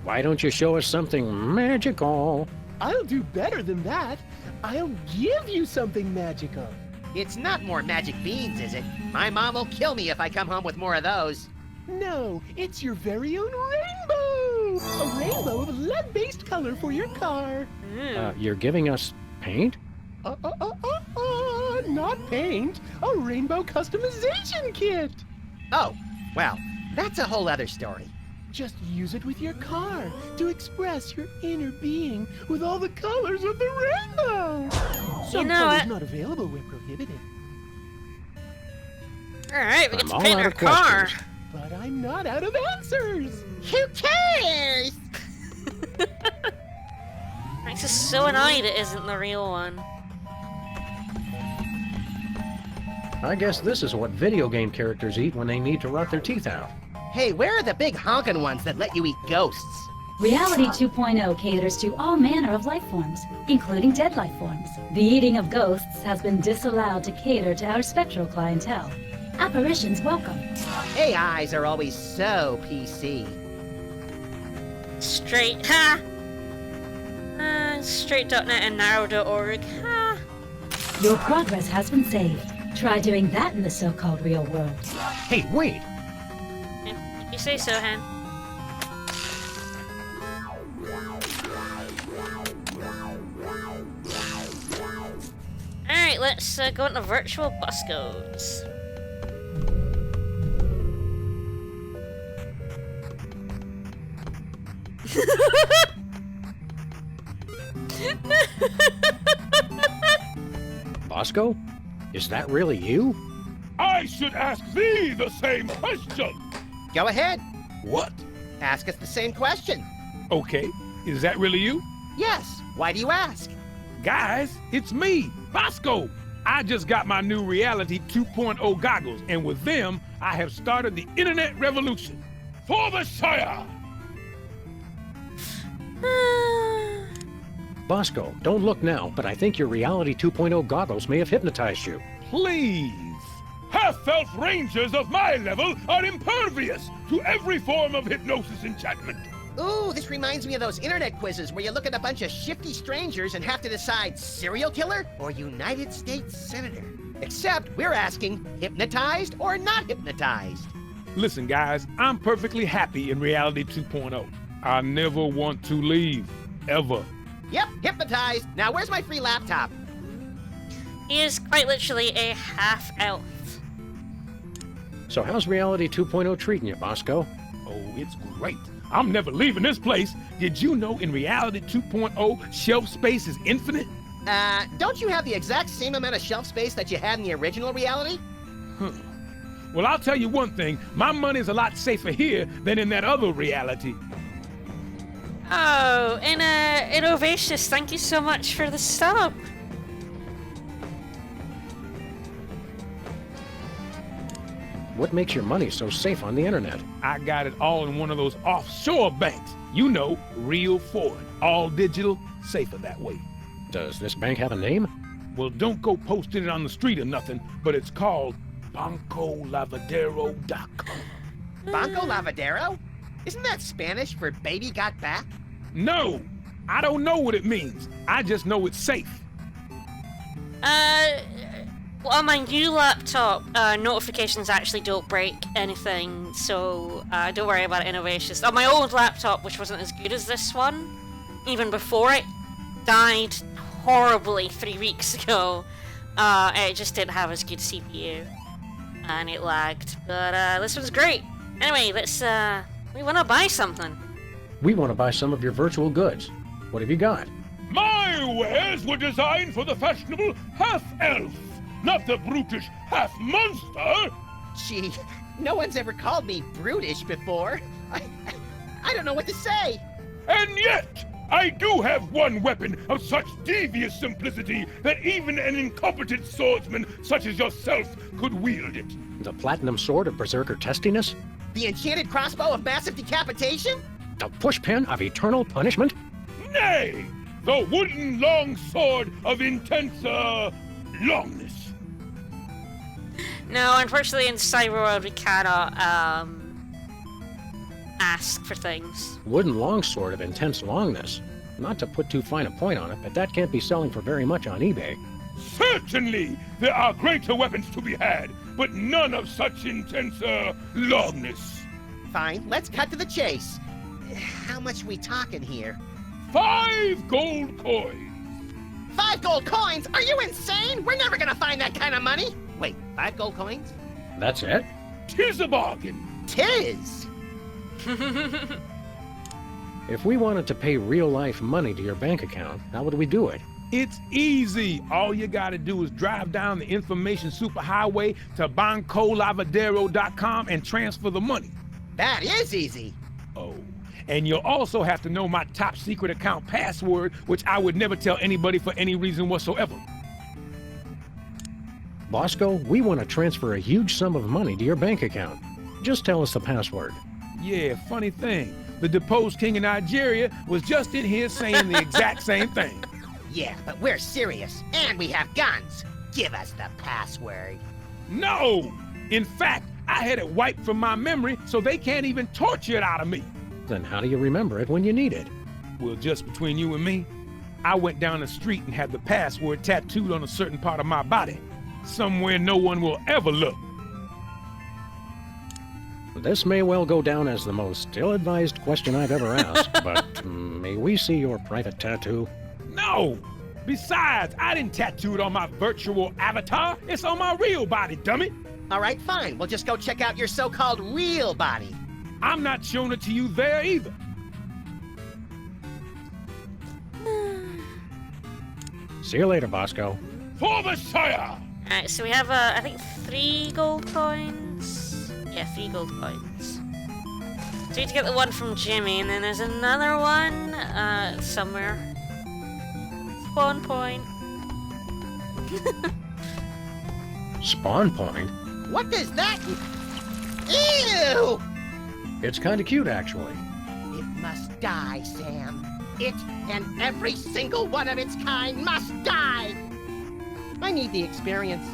Why don't you show us something magical? I'll do better than that. I'll give you something magical. It's not more magic beans, is it? My mom will kill me if I come home with more of those. No, it's your very own rainbow! A rainbow of lead-based color for your car. You're giving us paint? Not paint. A rainbow customization kit. Oh, well, that's a whole other story. Just use it with your car to express your inner being with all the colors of the rainbow. Some colors not available where prohibited. Alright, we get to I'm paint all out our of car. questions. But I'm not out of answers. Who cares? Max is so annoyed it isn't the real one. I guess this is what video game characters eat when they need to rot their teeth out. Hey, where are the big honkin' ones that let you eat ghosts? Reality 2.0 caters to all manner of life forms, including dead life forms. The eating of ghosts has been disallowed to cater to our spectral clientele. Apparitions welcome. AIs are always so PC. Straight, ha! Straight.net and narrow.org, ha! Your progress has been saved. Try doing that in the so-called real world. Hey, wait! Yeah, you say so, Hen. Alright, let's go into virtual Boscos. Bosco? Is that really you? I should ask thee the same question. Go ahead. What? Ask us the same question. Okay, is that really you? Yes. Why do you ask? Guys, it's me, Bosco. I just got my new Reality 2.0 goggles, and with them, I have started the internet revolution. For the Shire! Bosco, don't look now, but I think your Reality 2.0 goggles may have hypnotized you. Please! Half-elf rangers of my level are impervious to every form of hypnosis enchantment. Ooh, this reminds me of those internet quizzes where you look at a bunch of shifty strangers and have to decide serial killer or United States Senator. Except we're asking hypnotized or not hypnotized. Listen, guys, I'm perfectly happy in Reality 2.0. I never want to leave, ever. Yep, hypnotized. Now where's my free laptop? He is quite literally a half-elf. So how's Reality 2.0 treating you, Bosco? Oh, it's great. I'm never leaving this place. Did you know in Reality 2.0, shelf space is infinite? Don't you have the exact same amount of shelf space that you had in the original reality? Huh. Well, I'll tell you one thing. My money's a lot safer here than in that other reality. Oh, Innovacious, thank you so much for the sub. What makes your money so safe on the internet? I got it all in one of those offshore banks. You know, real foreign. All digital, safer that way. Does this bank have a name? Well, don't go posting it on the street or nothing, but it's called BancoLavadero.com. Banco Lavadero? Isn't that Spanish for baby got back? No! I don't know what it means. I just know it's safe. On my new laptop, notifications actually don't break anything, so don't worry about Innovations. On my old laptop, which wasn't as good as this one, even before it died horribly 3 weeks ago, it just didn't have as good CPU, and it lagged. But this one's great. Anyway, we want to buy something. We want to buy some of your virtual goods. What have you got? My wares were designed for the fashionable half-elf, not the brutish half-monster! Gee, no one's ever called me brutish before. I don't know what to say. And yet, I do have one weapon of such devious simplicity that even an incompetent swordsman such as yourself could wield it. The platinum sword of berserker testiness? The enchanted crossbow of massive decapitation? The pushpin of eternal punishment? Nay! The wooden long sword of intense, longness. No, unfortunately in Cyberworld we cannot, ask for things. Wooden longsword of intense longness. Not to put too fine a point on it, but that can't be selling for very much on eBay. Certainly! There are greater weapons to be had, but none of such intense, longness. Fine, let's cut to the chase. How much we talking here? 5 gold coins! 5 gold coins? Are you insane? We're never gonna find that kind of money! Wait, 5 gold coins? That's it? 'Tis a bargain! 'Tis! If we wanted to pay real-life money to your bank account, how would we do it? It's easy. All you gotta do is drive down the information superhighway to BancoLavadero.com and transfer the money. That is easy! Oh, and you'll also have to know my top secret account password, which I would never tell anybody for any reason whatsoever. Bosco, we want to transfer a huge sum of money to your bank account. Just tell us the password. Yeah, funny thing. The deposed king of Nigeria was just in here saying the exact same thing. Yeah, but we're serious, and we have guns. Give us the password. No! In fact, I had it wiped from my memory, so they can't even torture it out of me. Then how do you remember it when you need it? Well, just between you and me, I went down the street and had the password tattooed on a certain part of my body. Somewhere no one will ever look. This may well go down as the most ill-advised question I've ever asked, but may we see your private tattoo? No! Besides, I didn't tattoo it on my virtual avatar. It's on my real body, dummy. All right, fine. We'll just go check out your so-called real body. I'm not showing it to you there either. See you later, Bosco. For the Sire! Alright, so we have, I think 3 gold coins? Yeah, 3 gold coins. So we need to get the one from Jimmy, and then there's another one, somewhere. Spawn point. Spawn point? What does that... Ew! It's kind of cute, actually. It must die, Sam. It and every single one of its kind must die! I need the experience.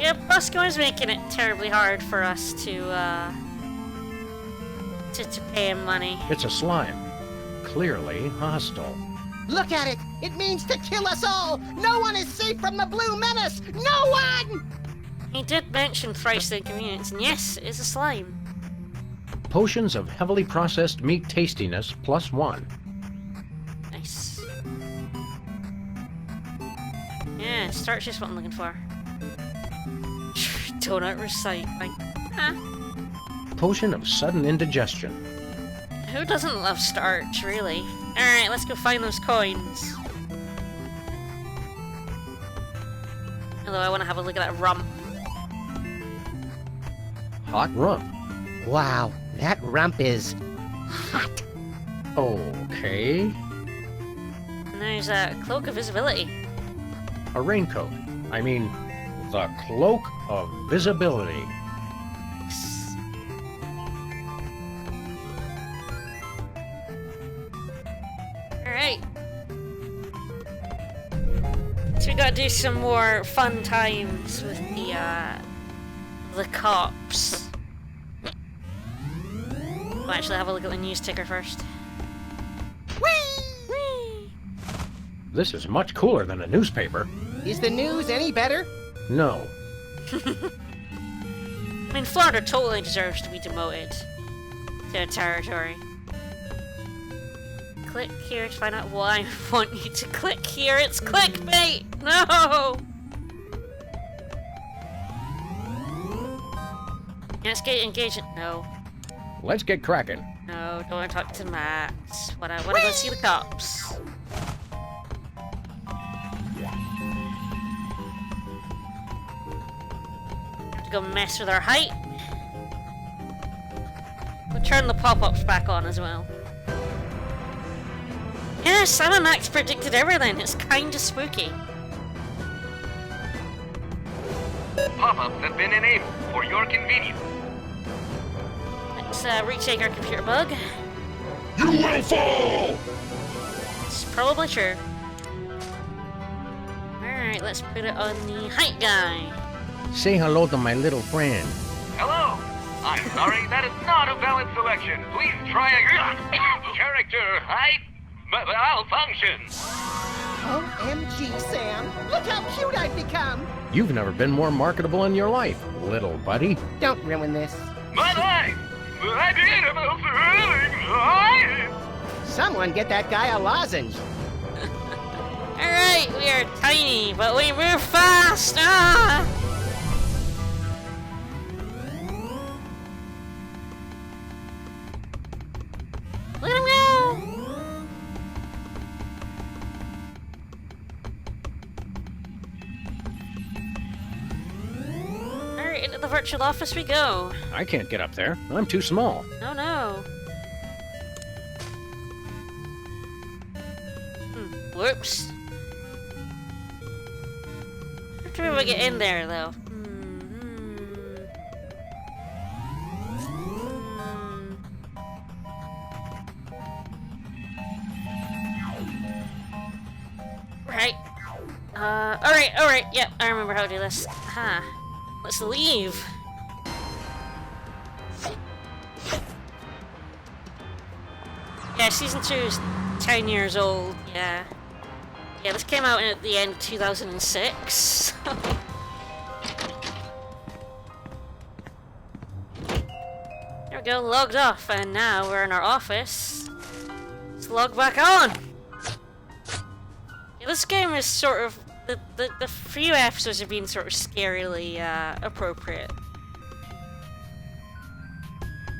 Yeah, Bosco is making it terribly hard for us to expected to pay him money. It's a slime. Clearly hostile. Look at it! It means to kill us all! No one is safe from the Blue Menace! No one! He did mention thrice the inconvenience, and yes, it is a slime. Potions of heavily processed meat tastiness +1. Nice. Yeah, starch is what I'm looking for. Donut recycling. Huh? Potion of sudden indigestion. Who doesn't love starch, really? Alright, let's go find those coins. Although I want to have a look at that rump. Hot rump. Wow, that rump is hot. Okay. And there's a cloak of visibility. A raincoat. I mean, the cloak of visibility. Alright. So we gotta do some more fun times with the cops. We'll actually have a look at the news ticker first. Whee! This is much cooler than a newspaper. Is the news any better? No. I mean, Florida totally deserves to be demoted to a territory. Click here to find out why I want you to click here. It's clickbait! No! Let's get engaged. No. Let's get cracking. No, don't want to talk to Max. I want to go see the cops. Have to go mess with our height. We'll turn the pop-ups back on as well. Yes, Sam and Max predicted everything. It's kinda spooky. Pop-ups have been enabled for your convenience. Let's retake our computer bug. You will fall! It's probably true. Alright, let's put it on the height guy. Say hello to my little friend. Hello! I'm sorry, that is not a valid selection. Please try a character height malfunction. OMG, Sam. Look how cute I've become. You've never been more marketable in your life, little buddy. Don't ruin this. My life! I did a thrilling. Someone get that guy a lozenge. Alright, we are tiny, but we move fast! Ah! Let him go! Alright, into the virtual office we go. I can't get up there. I'm too small. Oh no. Whoops. How do we get in there, though? Right. Alright, yep, I remember how to do this. Huh. Let's leave. Yeah, season 2 is 10 years old, yeah. Yeah, this came out at the end of 2006. There we go, logged off, and now we're in our office. Let's log back on! Yeah, this game is sort of... The few episodes have been sort of scarily appropriate.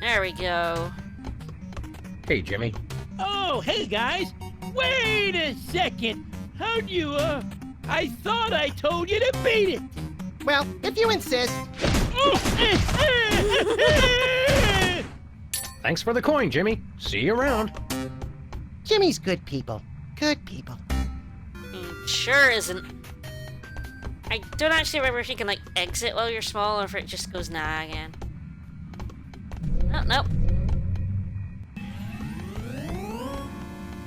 There we go. Hey, Jimmy. Oh, hey guys! Wait a second! How'd you, I thought I told you to beat it! Well, if you insist. Thanks for the coin, Jimmy. See you around. Jimmy's good people. Good people. Sure isn't. I don't actually remember if you can, like, exit while you're small or if it just goes nah again. Oh, nope.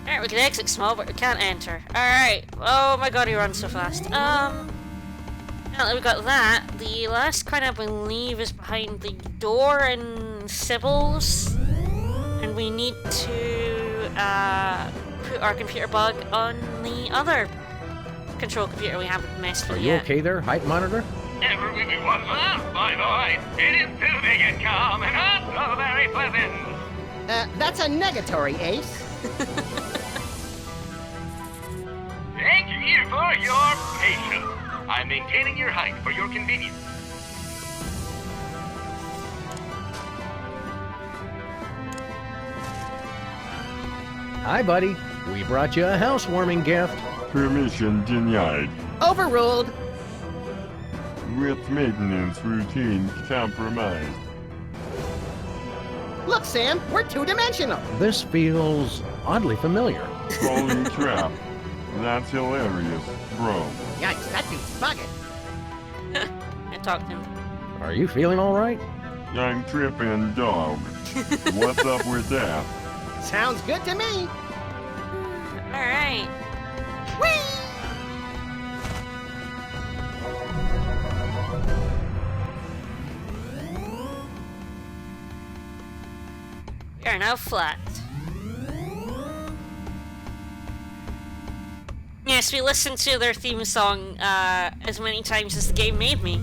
Alright, we can exit small, but we can't enter. Alright. Oh my god, he runs so fast. Now that we got that, the last coin I believe is behind the door in Sybil's And we need to put our computer bug on the other control computer we haven't messed Are with you yet. okay there, hype monitor? Everything was my voice. It is too big and calm and not so very pleasant. That's a negatory, Ace. Thank you for your patience. I'm maintaining your height for your convenience. Hi, buddy. We brought you a housewarming gift. Permission denied. Overruled. With maintenance routine compromised. Look, Sam, we're two-dimensional. This feels oddly familiar. Holy crap. That's hilarious, bro. Yikes, that dude's bugging. I talked to him. Are you feeling all right? I'm tripping dog. What's up with that? Sounds good to me. Alright. Whee! We are now flat. Yes, we listened to their theme song as many times as the game made me.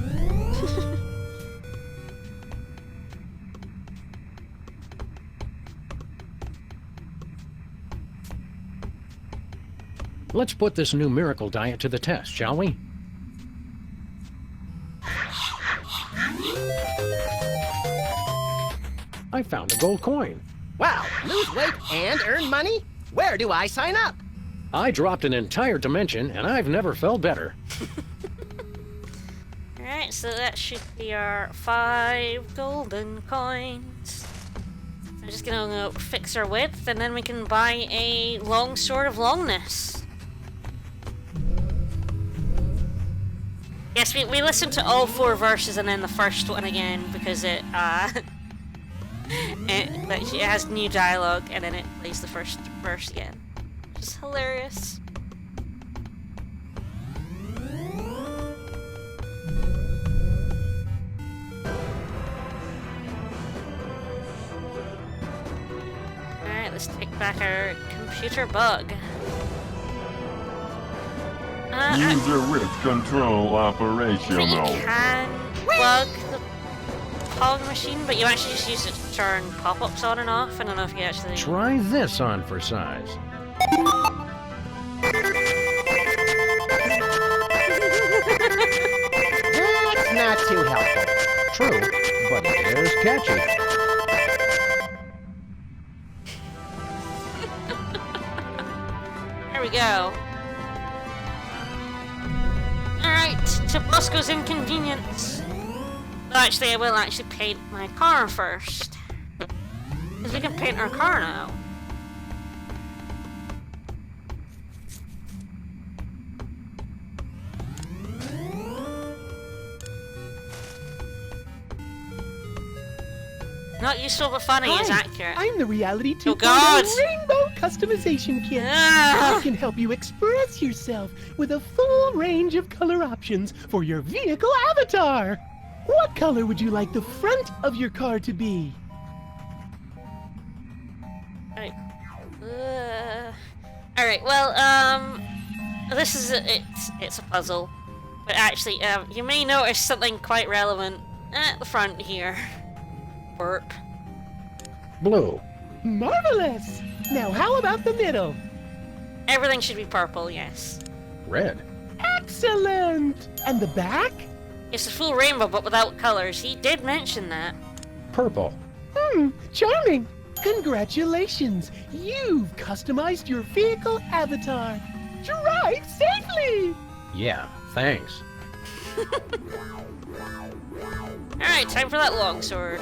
Let's put this new miracle diet to the test, shall we? I found a gold coin. Wow, lose weight and earn money? Where do I sign up? I dropped an entire dimension, and I've never felt better. Alright, so that should be our 5 golden coins. I'm just gonna go fix our width, and then we can buy a long sword of longness. Yes, we listened to all 4 verses and then the first one again because it it has new dialogue and then it plays the first verse again. Which is hilarious. Alright, let's take back our computer bug. User with control operational. You can plug the Pog machine, but you actually just use it to turn pop-ups on and off. I don't know if you actually... Try this on for size. That's not too helpful. True, but it is catchy. There we go. Alright, to Bosco's inconvenience. Well, actually, I will actually paint my car first. Because we can paint our car now. Not useful but funny is accurate. I'm the Reality 2.0 Oh God! Rainbow Customization Kit. Ah! I can help you express yourself with a full range of color options for your vehicle avatar. What color would you like the front of your car to be? Alright. Alright, well, this is it's a puzzle. But actually, you may notice something quite relevant at the front here. Burp. Blue. Marvelous! Now how about the middle? Everything should be purple, yes. Red. Excellent! And the back? It's a full rainbow, but without colors. He did mention that. Purple. Charming! Congratulations! You've customized your vehicle avatar. Drive safely! Yeah, thanks. Alright, time for that longsword.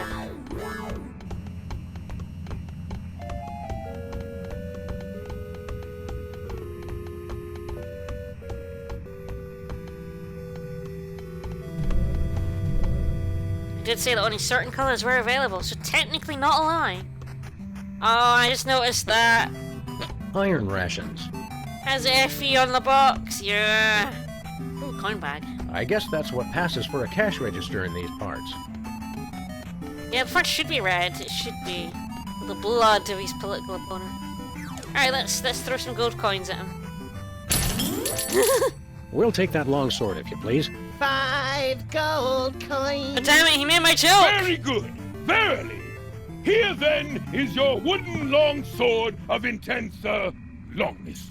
It did say that only certain colors were available, so technically not a lie. Oh, I just noticed that. Iron rations. Has FE on the box, yeah. Ooh, coin bag. I guess that's what passes for a cash register in these parts. Yeah, the front should be red. It should be. the blood of his political opponent. Alright, let's throw some gold coins at him. We'll take that long sword, if you please. 5 gold coins. But damn it, he made my joke! Very good. Verily. Here then is your wooden long sword of intense, longness.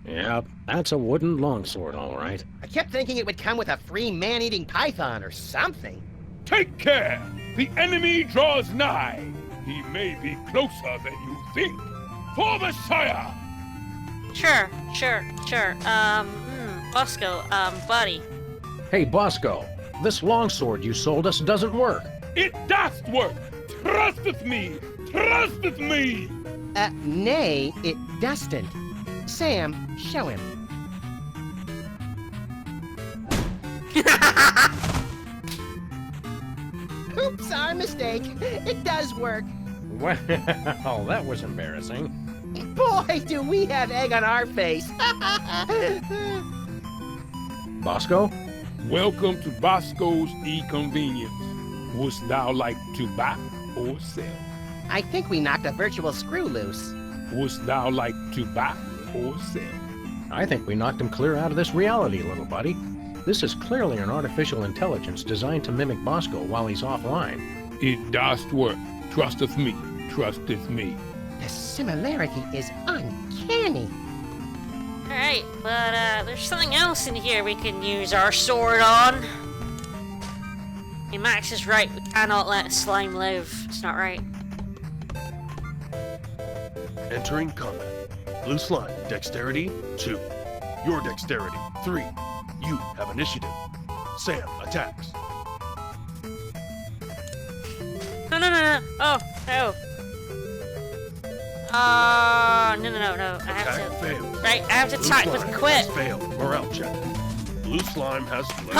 Yep, that's a wooden longsword, all right. I kept thinking it would come with a free man-eating python or something. Take care! The enemy draws nigh. He may be closer than you think. For the Sire! Sure. Bosco, buddy. Hey, Bosco, this longsword you sold us doesn't work. It does work! Trusteth me! Trusteth me! Nay, it doesn't. Sam, show him. Oops, our mistake. It does work. Well, that was embarrassing. Boy, do we have egg on our face. Bosco? Welcome to Bosco's E-Convenience. Wouldst thou like to buy or sell? I think we knocked a virtual screw loose. Wouldst thou like to buy or sell? I think we knocked him clear out of this reality, little buddy. This is clearly an artificial intelligence designed to mimic Bosco while he's offline. It does work. Trusteth me. Trusteth me. The similarity is uncanny. Alright, but there's something else in here we can use our sword on. Hey, Max is right, we cannot let slime live. It's not right. Entering combat. Blue slime, dexterity, 2. Your dexterity, 3. You have initiative. Sam attacks. No. Oh, no. No. I have Attack to. failed. Right, I have to Blue attack slime with has quit. failed. Morale check. Blue slime has fled.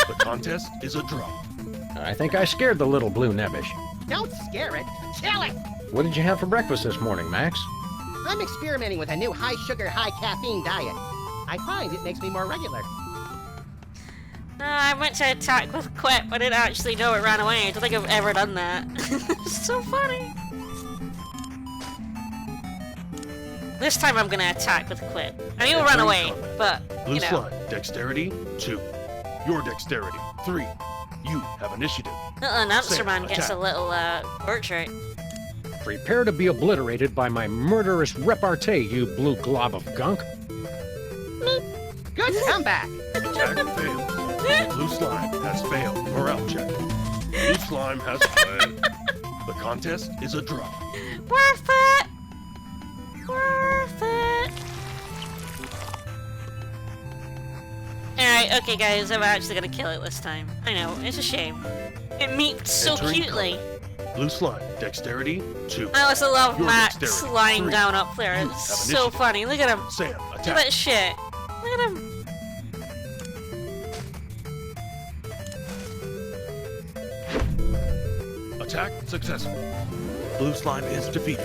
The contest is a draw. I think I scared the little blue nebbish. Don't scare it. Kill it. What did you have for breakfast this morning, Max? I'm experimenting with a new high-sugar, high-caffeine diet. I find it makes me more regular. No, I went to attack with quit, but I didn't actually know it ran away. I don't think I've ever done that. It's so funny. This time I'm gonna attack with quit. I mean, he'll run away, but, Blue you know. slime, dexterity, 2. Your dexterity, 3. You have initiative. Little announcer Sam, man gets a attack. little, portrait. Prepare to be obliterated by my murderous repartee, you blue glob of gunk. Good comeback. Attack failed. Blue slime has failed. Morale check. Blue slime has fled. The contest is a draw. Worth it! Worth it! Alright, okay guys, I'm actually gonna kill it this time. I know, it's a shame. It meeped so Entering cutely. Blue slime, dexterity, 2. I also love Your Max dexterity, lying 3. down up there. You It's have so initiative. funny. Look at him. Sam, Look attack. at that shit. Look at him. Attack successful. Blue slime is defeated.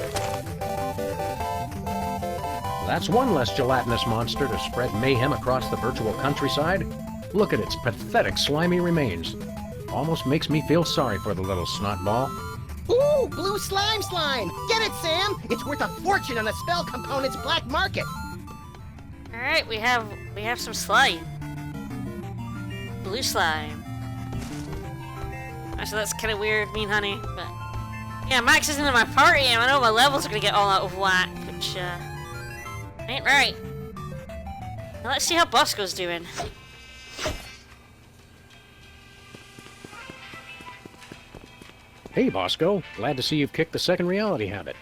That's one less gelatinous monster to spread mayhem across the virtual countryside. Look at its pathetic slimy remains. Almost makes me feel sorry for the little snotball. Ooh, blue slime. Get it, Sam? It's worth a fortune on the spell component's black market. Alright, we have some slime. Blue slime. Actually, that's kind of weird, mean honey, but... Yeah, Max isn't in my party, and I know my levels are gonna get all out of whack, which, ain't right. Now let's see how Bosco's doing. Hey, Bosco. Glad to see you've kicked the second reality habit.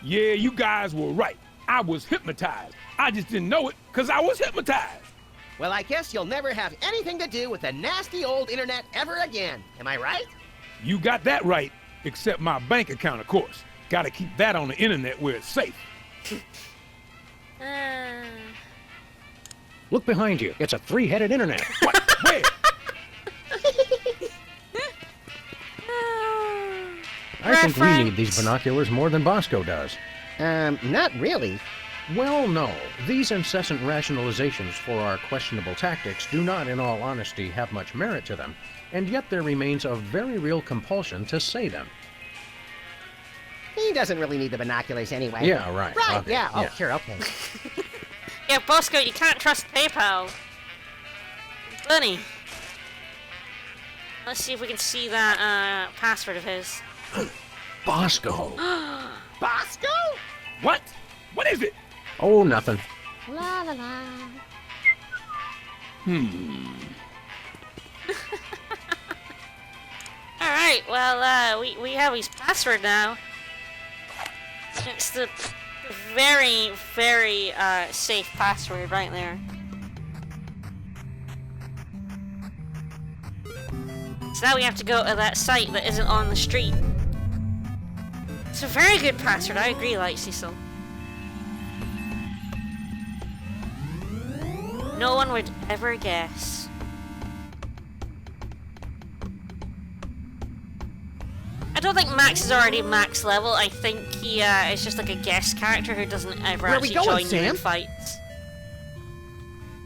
Yeah, you guys were right. I was hypnotized. I just didn't know it because I was hypnotized. Well, I guess you'll never have anything to do with the nasty old internet ever again. Am I right? You got that right, except my bank account, of course. Gotta keep that on the internet where it's safe. Look behind you. It's a three-headed internet. What? Where? I think we need these binoculars more than Bosco does. Not really. Well, no. These incessant rationalizations for our questionable tactics do not, in all honesty, have much merit to them, and yet there remains a very real compulsion to say them. He doesn't really need the binoculars anyway. Yeah, right. Right, Okay, yeah. Oh, yeah. sure, okay. Yeah, Bosco, you can't trust PayPal. Bunny. Let's see if we can see that password of his. Bosco! Bosco? What? What is it? Oh, nothing. La la la. Alright, well, we have his password now. It's the very, very safe password right there. So now we have to go to that site that isn't on the street. It's a very good password, I agree, like Cecil. No one would ever guess. I don't think Max is already max level. I think he is just like a guest character who doesn't ever Where are we actually going, join you in Sam? fights.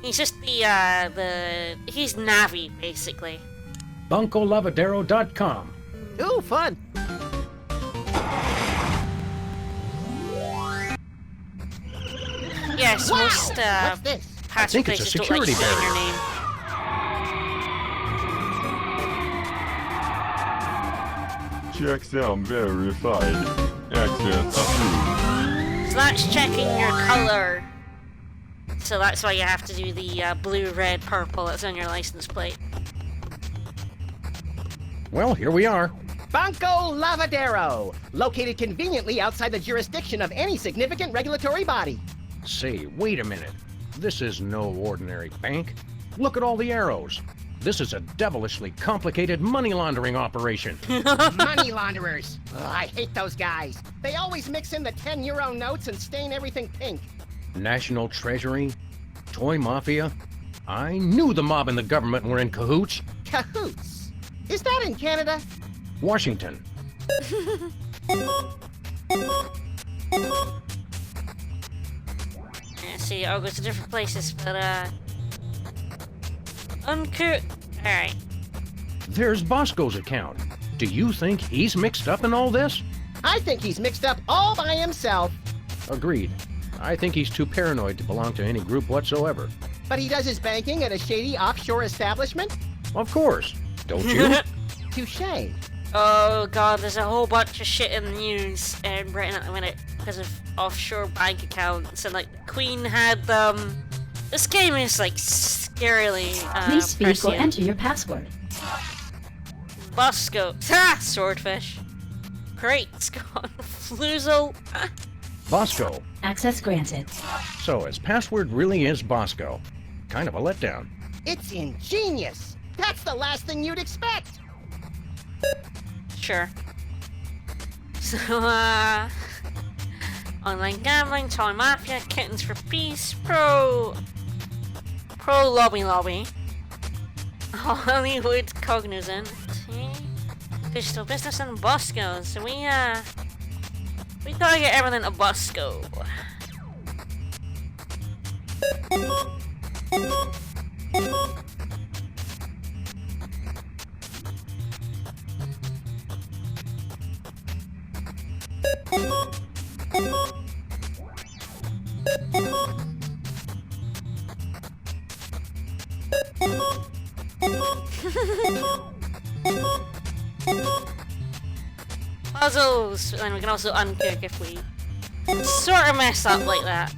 He's just he's Navi, basically. BuncoLavadero.com. Ooh, fun. Yes, Wow! most What's this? passive think it's a places don't like security saying your barrier. name. Checks out verified. Access approved. So that's checking your color. So that's why you have to do the blue, red, purple that's on your license plate. Well, here we are. Banco Lavadero, located conveniently outside the jurisdiction of any significant regulatory body. Say, wait a minute. This is no ordinary bank. Look at all the arrows. This is a devilishly complicated money laundering operation. Money launderers. Ugh, I hate those guys. They always mix in the 10-euro notes and stain everything pink. National Treasury? Toy Mafia? I knew the mob and the government were in cahoots. Cahoots. Is that in Canada? Washington. Yeah, see, I'll go to different places, but uncooked. Alright. There's Bosco's account. Do you think he's mixed up in all this? I think he's mixed up all by himself. Agreed. I think he's too paranoid to belong to any group whatsoever. But he does his banking at a shady offshore establishment? Of course. Don't you? Touché. Oh god, there's a whole bunch of shit in the news in Britain at the minute because of offshore bank accounts, and like the Queen had them. This game is like scarily Please speak or prescient. enter your password. Bosco. Ha! Swordfish. Great Scott. Floozle. Bosco. Access granted. So his password really is Bosco. Kind of a letdown. It's ingenious. That's the last thing you'd expect. Sure. So, online gambling, toy mafia, kittens for peace, pro lobby, Hollywood cognizant, digital business, and Bosco. So we gotta get everything to Bosco. Puzzles, and we can also uncook if we sort of mess up like that.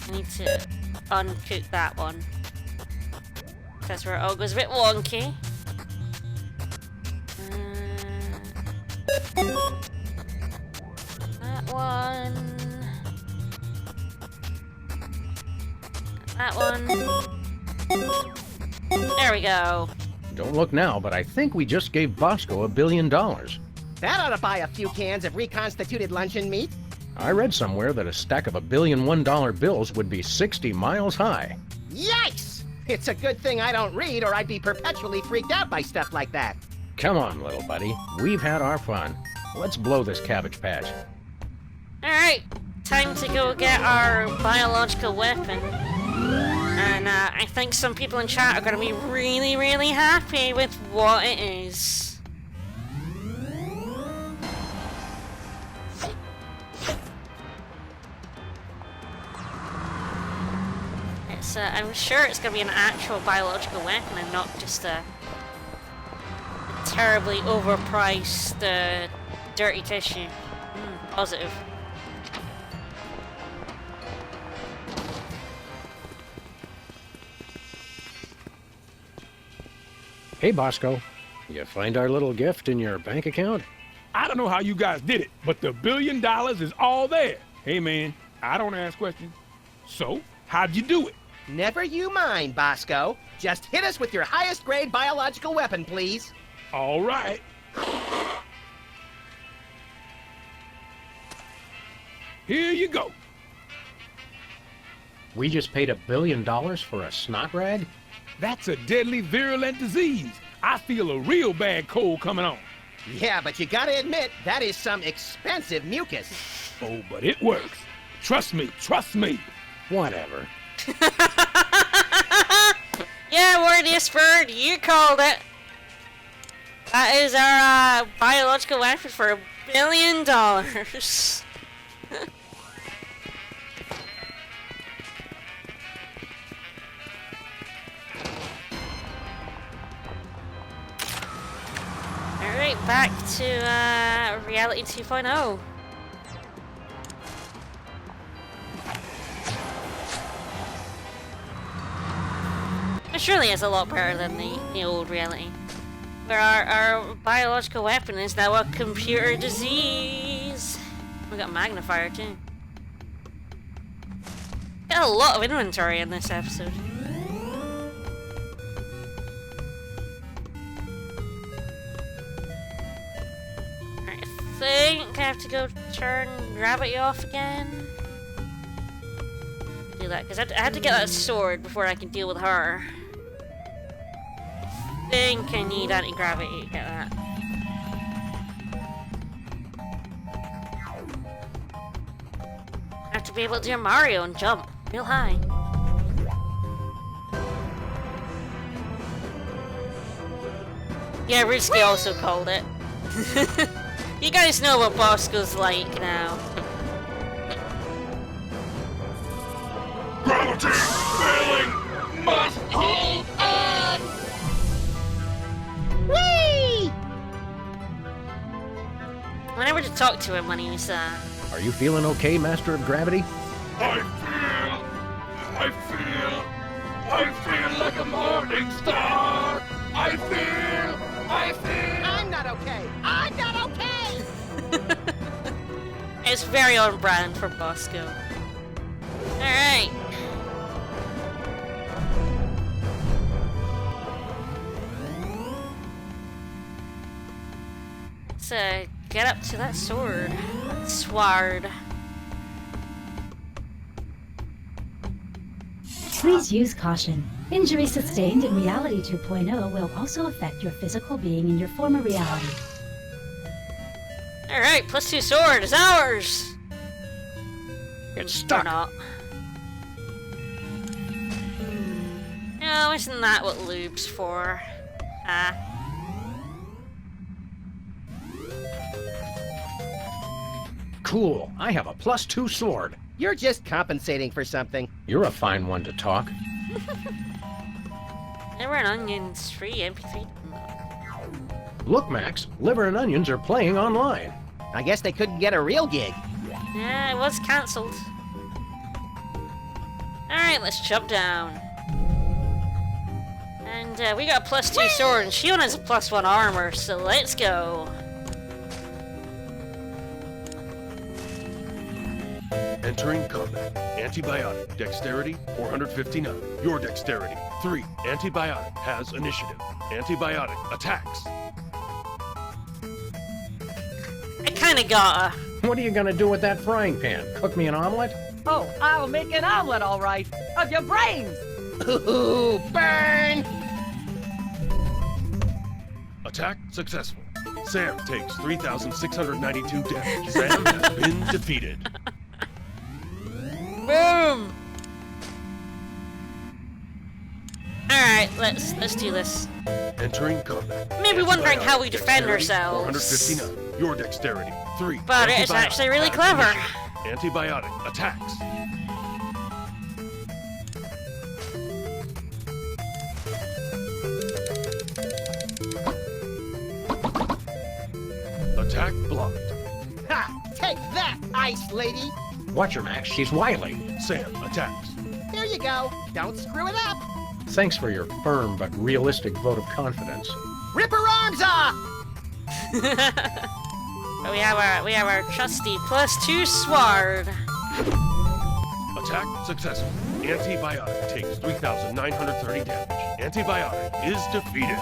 I need to uncook that one. That's where it all goes a bit wonky. That one. That one. There we go. Don't look now, but I think we just gave Bosco $1 billion. That ought to buy a few cans of reconstituted luncheon meat. I read somewhere that a stack of $1 billion $1 bills would be 60 miles high. Yikes! It's a good thing I don't read, or I'd be perpetually freaked out by stuff like that. Come on, little buddy. We've had our fun. Let's blow this cabbage patch. Alright, time to go get our biological weapon. And I think some people in chat are going to be really, really happy with what it is. I'm sure it's going to be an actual biological weapon and not just a terribly overpriced dirty tissue. Positive. Hey, Bosco. You find our little gift in your bank account? I don't know how you guys did it, but the $1 billion is all there. Hey, man, I don't ask questions. So, how'd you do it? Never you mind, Bosco. Just hit us with your highest grade biological weapon, please. All right. Here you go. We just paid $1 billion for a snot rag? That's a deadly virulent disease. I feel a real bad cold coming on. Yeah, but you gotta admit, that is some expensive mucus. Oh, but it works. Trust me, trust me. Whatever. Yeah, Wardiusford, you called it. That is our biological weapon for $1 billion. Alright, back to Reality 2.0. It surely is a lot better than the old Reality. Where our biological weapon is now a computer disease. We got a magnifier too. Got a lot of inventory in this episode. Alright, I think I have to go turn Gravity off again. Do that, because I had to get that sword before I can deal with her. I think I need anti-gravity to get that. I have to be able to do a Mario and jump real high. Yeah, Risky also called it. You guys know what Bosco's like now. Gravity failing must hold on! Whee! I never did talk to him when he was, Are you feeling okay, Master of Gravity? I feel like a morning star! I feel... I'm not okay! I'm not okay! It's very on brand for Bosco. Alright. Let's get up to that sword. That sword. Please use caution. Injury sustained in Reality 2.0 will also affect your physical being in your former reality. Alright, +2 sword is ours! It's stuck. Or not. No, isn't that what lube's for? Cool. I have a +2 sword. You're just compensating for something. You're a fine one to talk. Liver and onions, free MP3. Look, Max, Liver and Onions are playing online. I guess they couldn't get a real gig. Yeah, it was cancelled. Alright, let's jump down. And we got a +2 sword, and she only has a +1 armor, so let's go. Entering combat. Antibiotic. Dexterity, 459. Your dexterity, 3. Antibiotic has initiative. Antibiotic attacks. I kinda gotta. What are you gonna do with that frying pan? Cook me an omelet? Oh, I'll make an omelet, all right, of your brains. Ooh, burn! Attack successful. Sam takes 3,692 damage. Sam has been defeated. Boom! Alright, let's do this. Entering combat. Maybe wondering how we Antibiotic defend dexterity, ourselves. 459. Your dexterity. 3. But it's Antibiotic actually really clever. activation. Antibiotic attacks. Attack blocked. Ha! Take that, Ice Lady! Watch her, Max. She's wily. Sam attacks. There you go. Don't screw it up. Thanks for your firm but realistic vote of confidence. Rip her arms off! we have our trusty +2 sword. Attack successful. Antibiotic takes 3,930 damage. Antibiotic is defeated.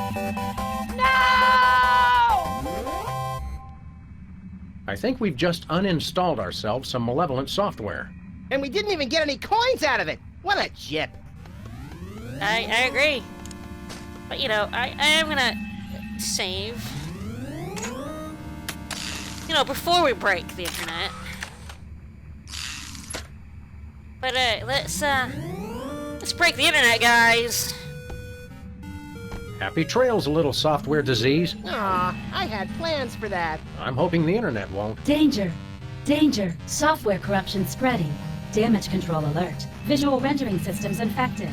I think we've just uninstalled ourselves some malevolent software. And we didn't even get any coins out of it. What a jip. I agree. But you know, I am gonna save. You know, before we break the internet. But let's break the internet, guys. Happy trails, little software disease. Aw, I had plans for that. I'm hoping the internet won't. Danger! Danger! Software corruption spreading. Damage control alert. Visual rendering systems infected.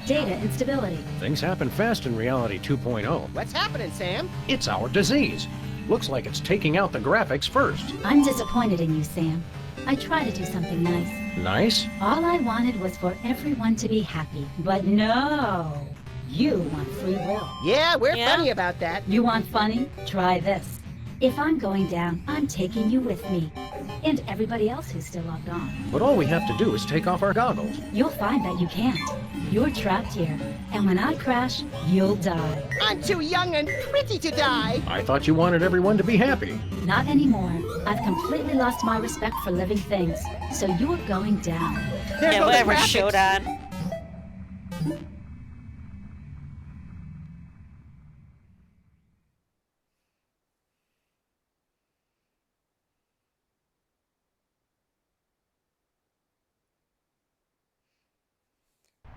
Data instability. Things happen fast in Reality 2.0. What's happening, Sam? It's our disease. Looks like it's taking out the graphics first. I'm disappointed in you, Sam. I try to do something nice. Nice? All I wanted was for everyone to be happy. But no! You want free will. Yeah, we're funny about that. You want funny? Try this. If I'm going down, I'm taking you with me. And everybody else who's still logged on. But all we have to do is take off our goggles. You'll find that you can't. You're trapped here. And when I crash, you'll die. I'm too young and pretty to die. I thought you wanted everyone to be happy. Not anymore. I've completely lost my respect for living things. So you're going down. Yeah, whatever, Shodan.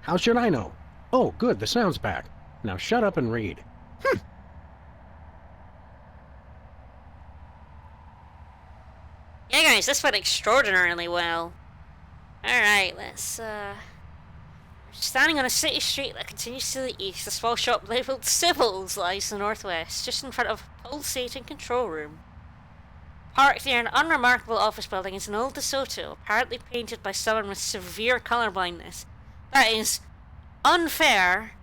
How should I know? Oh, good, the sound's back. Now shut up and read. Yeah, guys, this went extraordinarily well. Alright, let's, standing on a city street that continues to the east, a small shop labelled Sybil's lies to the northwest, just in front of a pulsating control room. Parked near an unremarkable office building is an old DeSoto, apparently painted by someone with severe colour blindness. That is unfair.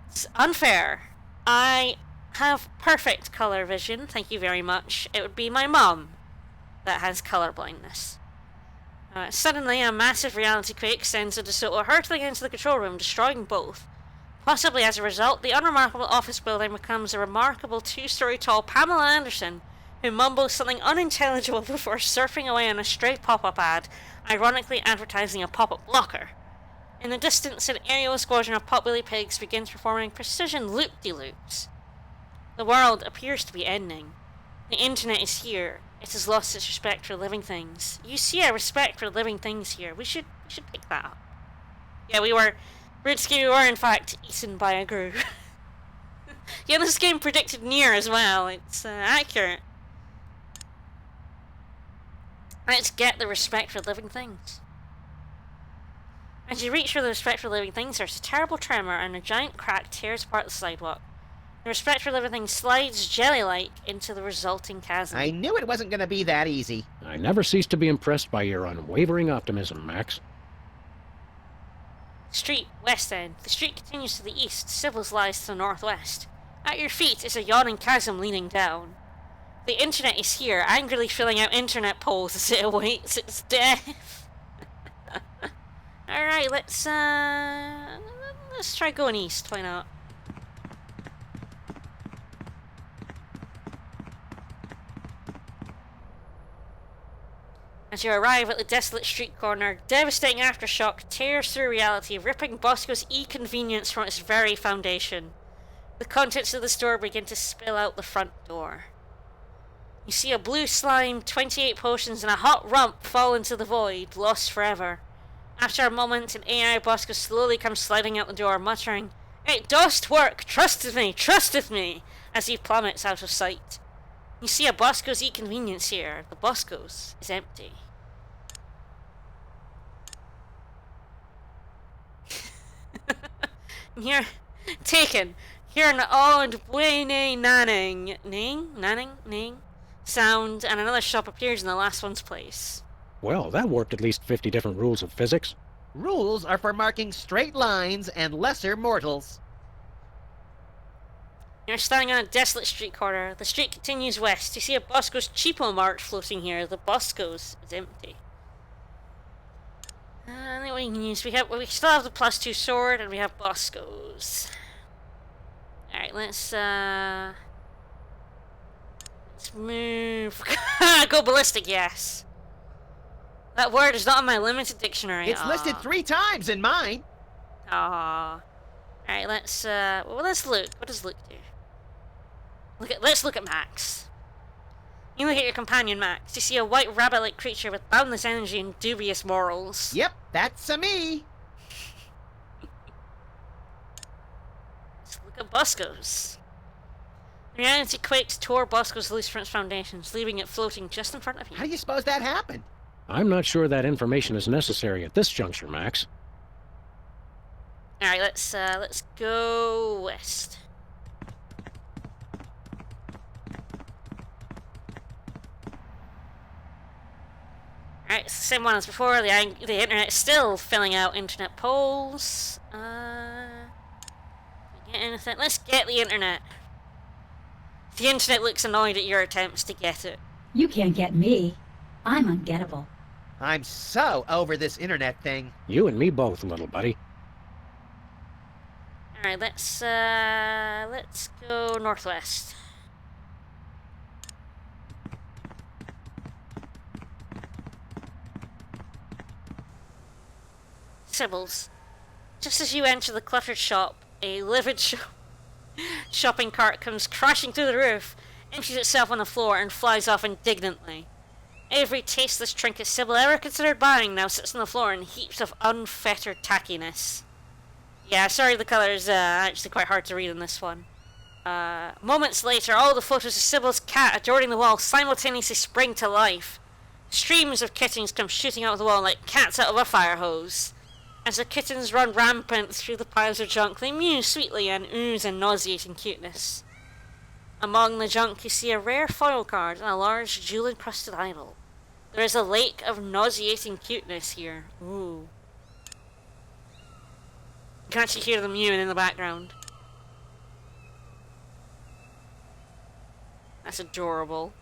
It's unfair. I have perfect colour vision, thank you very much. It would be my mum that has colour blindness. Suddenly, a massive reality quake sends the DeSoto hurtling into the control room, destroying both. Possibly as a result, the unremarkable office building becomes a remarkable 2-story tall Pamela Anderson, who mumbles something unintelligible before surfing away on a stray pop-up ad, ironically advertising a pop-up locker. In the distance, an aerial squadron of potbelly pigs begins performing precision loop-de-loops. The world appears to be ending. The internet is here. It has lost its respect for living things. You see our respect for living things here. We should pick that up. Yeah, we were in fact eaten by a grue. Yeah, this game predicted near as well. It's accurate. Let's get the respect for living things. As you reach for the respect for living things, there's a terrible tremor and a giant crack tears apart the sidewalk. The respect for living things slides jelly-like into the resulting chasm. I knew it wasn't going to be that easy. I never cease to be impressed by your unwavering optimism, Max. Street, west end. The street continues to the east. Sybil's lies to the northwest. At your feet is a yawning chasm leaning down. The internet is here, angrily filling out internet polls as it awaits its death. Alright, let's try going east, why not? As you arrive at the desolate street corner, devastating aftershock tears through reality, ripping Bosco's e-convenience from its very foundation. The contents of the store begin to spill out the front door. You see a blue slime, 28 potions, and a hot rump fall into the void, lost forever. After a moment, an AI Bosco slowly comes sliding out the door, muttering, "It does work! Trusteth me!" as he plummets out of sight. You see a Bosco's e-convenience here. The Bosco's is empty. Here, taken. Hear an odd whinny nanning sound, and another shop appears in the last one's place. Well, that worked at least 50 different rules of physics. Rules are for marking straight lines and lesser mortals. You're standing on a desolate street corner. The street continues west. You see a Bosco's Cheapo Mart floating here. The Bosco's is empty. I think we can use. We still have the +2 sword, and we have Bosco's. All right, let's move. Go ballistic, yes. That word is not in my limited dictionary. It's listed 3 times in mine. Aww. All right, let's look. What does look do? Let's look at Max. You look at your companion, Max. You see a white rabbit-like creature with boundless energy and dubious morals. Yep, that's me. Let's look at Bosco's. Reality quakes tore Bosco's loose from its foundations, leaving it floating just in front of you. How do you suppose that happened? I'm not sure that information is necessary at this juncture, Max. All right, let's go west. Alright, it's the same one as before. The internet's still filling out internet polls. Get anything? Let's get the internet. The internet looks annoyed at your attempts to get it. You can't get me. I'm ungettable. I'm so over this internet thing. You and me both, little buddy. Alright, let's go northwest. Sybil's. Just as you enter the cluttered shop, a livid shopping cart comes crashing through the roof, empties itself on the floor, and flies off indignantly. Every tasteless trinket Sybil ever considered buying now sits on the floor in heaps of unfettered tackiness. Yeah, sorry, the colour is actually quite hard to read in this one. Moments later, all the photos of Sybil's cat adorning the wall simultaneously spring to life. Streams of kittens come shooting out of the wall like cats out of a fire hose. As the kittens run rampant through the piles of junk, they mew sweetly and ooze a nauseating cuteness. Among the junk, you see a rare foil card and a large jewel-encrusted idol. There is a lake of nauseating cuteness here. Ooh. You can actually hear them mewing in the background. That's adorable.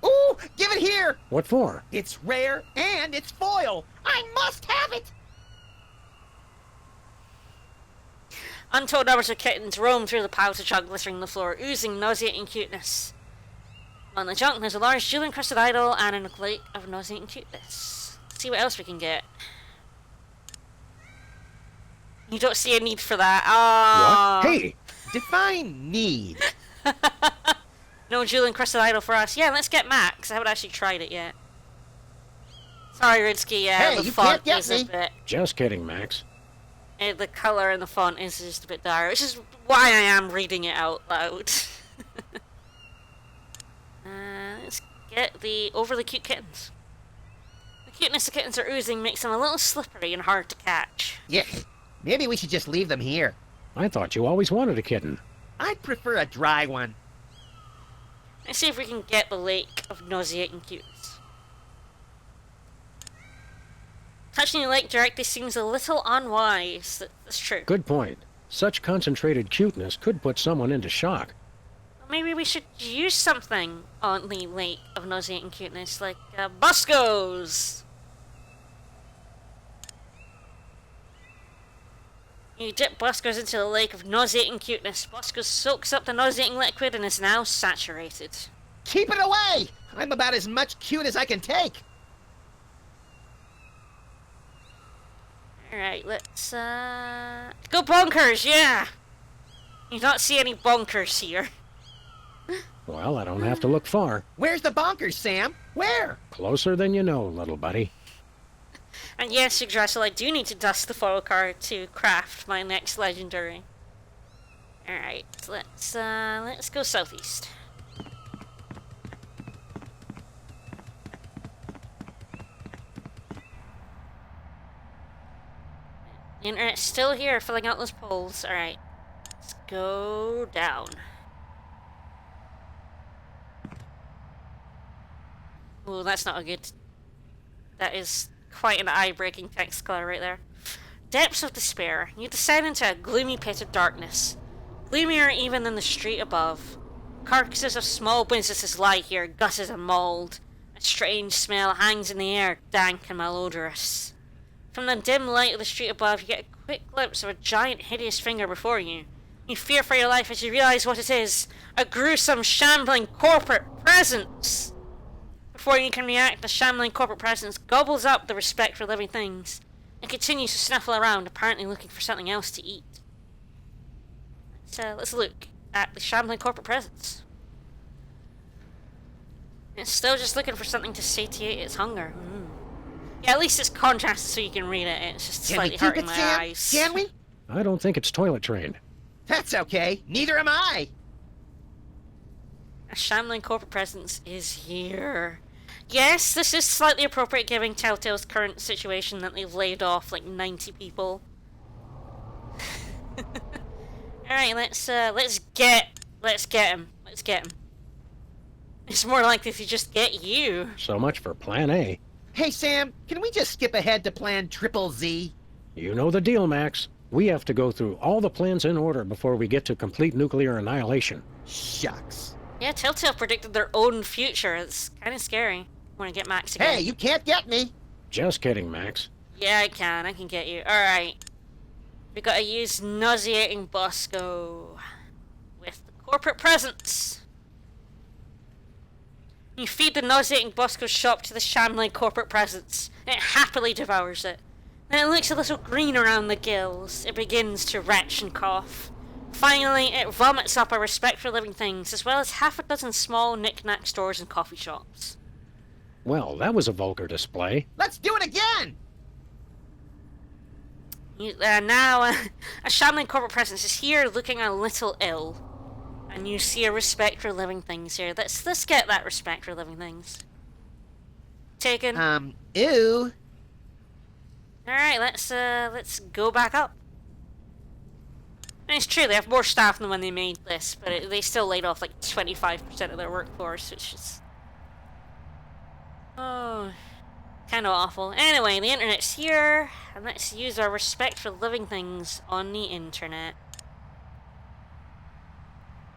Ooh, give it here! What for? It's rare and it's foil. I must have it! Untold numbers of kittens roam through the piles of junk glittering the floor, oozing nauseating cuteness. On the junk, there's a large jewel-encrusted idol and a lake of nauseating cuteness. Let's see what else we can get. You don't see a need for that. What? Hey! Define need. No jewel-encrusted idol for us. Yeah, let's get Max. I haven't actually tried it yet. Sorry, Ridsky. Hey, the you font can't get is me. a bit... Just kidding, Max. The colour in the font is just a bit dire, which is why I am reading it out loud. Let's get the overly cute kittens. The cuteness the kittens are oozing makes them a little slippery and hard to catch. Yeah, maybe we should just leave them here. I thought you always wanted a kitten. I'd prefer a dry one. Let's see if we can get the lake of nauseating cuteness. Touching the lake directly seems a little unwise. That's true. Good point. Such concentrated cuteness could put someone into shock. Maybe we should use something on the lake of nauseating cuteness, like Bosco's. You dip Bosco's into the lake of nauseating cuteness. Bosco soaks up the nauseating liquid and is now saturated. Keep it away! I'm about as much cute as I can take. Alright, let's, go bonkers, yeah! You don't see any bonkers here. Well, I don't have to look far. Where's the bonkers, Sam? Where? Closer than you know, little buddy. And yes, Yggdrasil, I do need to dust the foil card to craft my next legendary. Alright, let's go southeast. The internet's still here, filling out those polls. Alright, let's go down. Ooh, that's not a good... That is quite an eye-breaking text color right there. Depths of despair. You descend into a gloomy pit of darkness. Gloomier even than the street above. Carcasses of small businesses lie here, gutted and mauled. A strange smell hangs in the air, dank and malodorous. From the dim light of the street above, you get a quick glimpse of a giant, hideous finger before you. You fear for your life as you realize what it is. A gruesome, shambling corporate presence! Before you can react, the shambling corporate presence gobbles up the respect for living things and continues to snuffle around, apparently looking for something else to eat. So let's look at the shambling corporate presence. It's still just looking for something to satiate its hunger. Yeah, at least it's contrasted so you can read it. It's just slightly hurting my eyes. Can we? I don't think it's toilet trained. That's okay. Neither am I. A shambling corporate presence is here. Yes, this is slightly appropriate given Telltale's current situation that they've laid off like 90 people. Alright, let's get him. Let's get him. It's more likely to just get you. So much for Plan A. Hey, Sam, can we just skip ahead to Plan Triple Z? You know the deal, Max. We have to go through all the plans in order before we get to complete nuclear annihilation. Shucks. Yeah, Telltale predicted their own future. It's kind of scary. Want to get Max again. Hey, you can't get me. Just kidding, Max. Yeah, I can get you. Alright. We gotta use nauseating Bosco with the corporate presence. You feed the nauseating Bosco shop to the shambling corporate presence. It happily devours it. Then it looks a little green around the gills. It begins to retch and cough. Finally, it vomits up a respect for living things, as well as half a dozen small knick-knack stores and coffee shops. Well, that was a vulgar display. Let's do it again! Now, a shambling corporate presence is here looking a little ill. And you see a respect for living things here. Let's get that respect for living things. Taken. Ew. Alright, let's go back up. And it's true, they have more staff than when they made this, but they still laid off like 25% of their workforce, which is... Oh, kind of awful. Anyway, the internet's here, and let's use our respect for living things on the internet.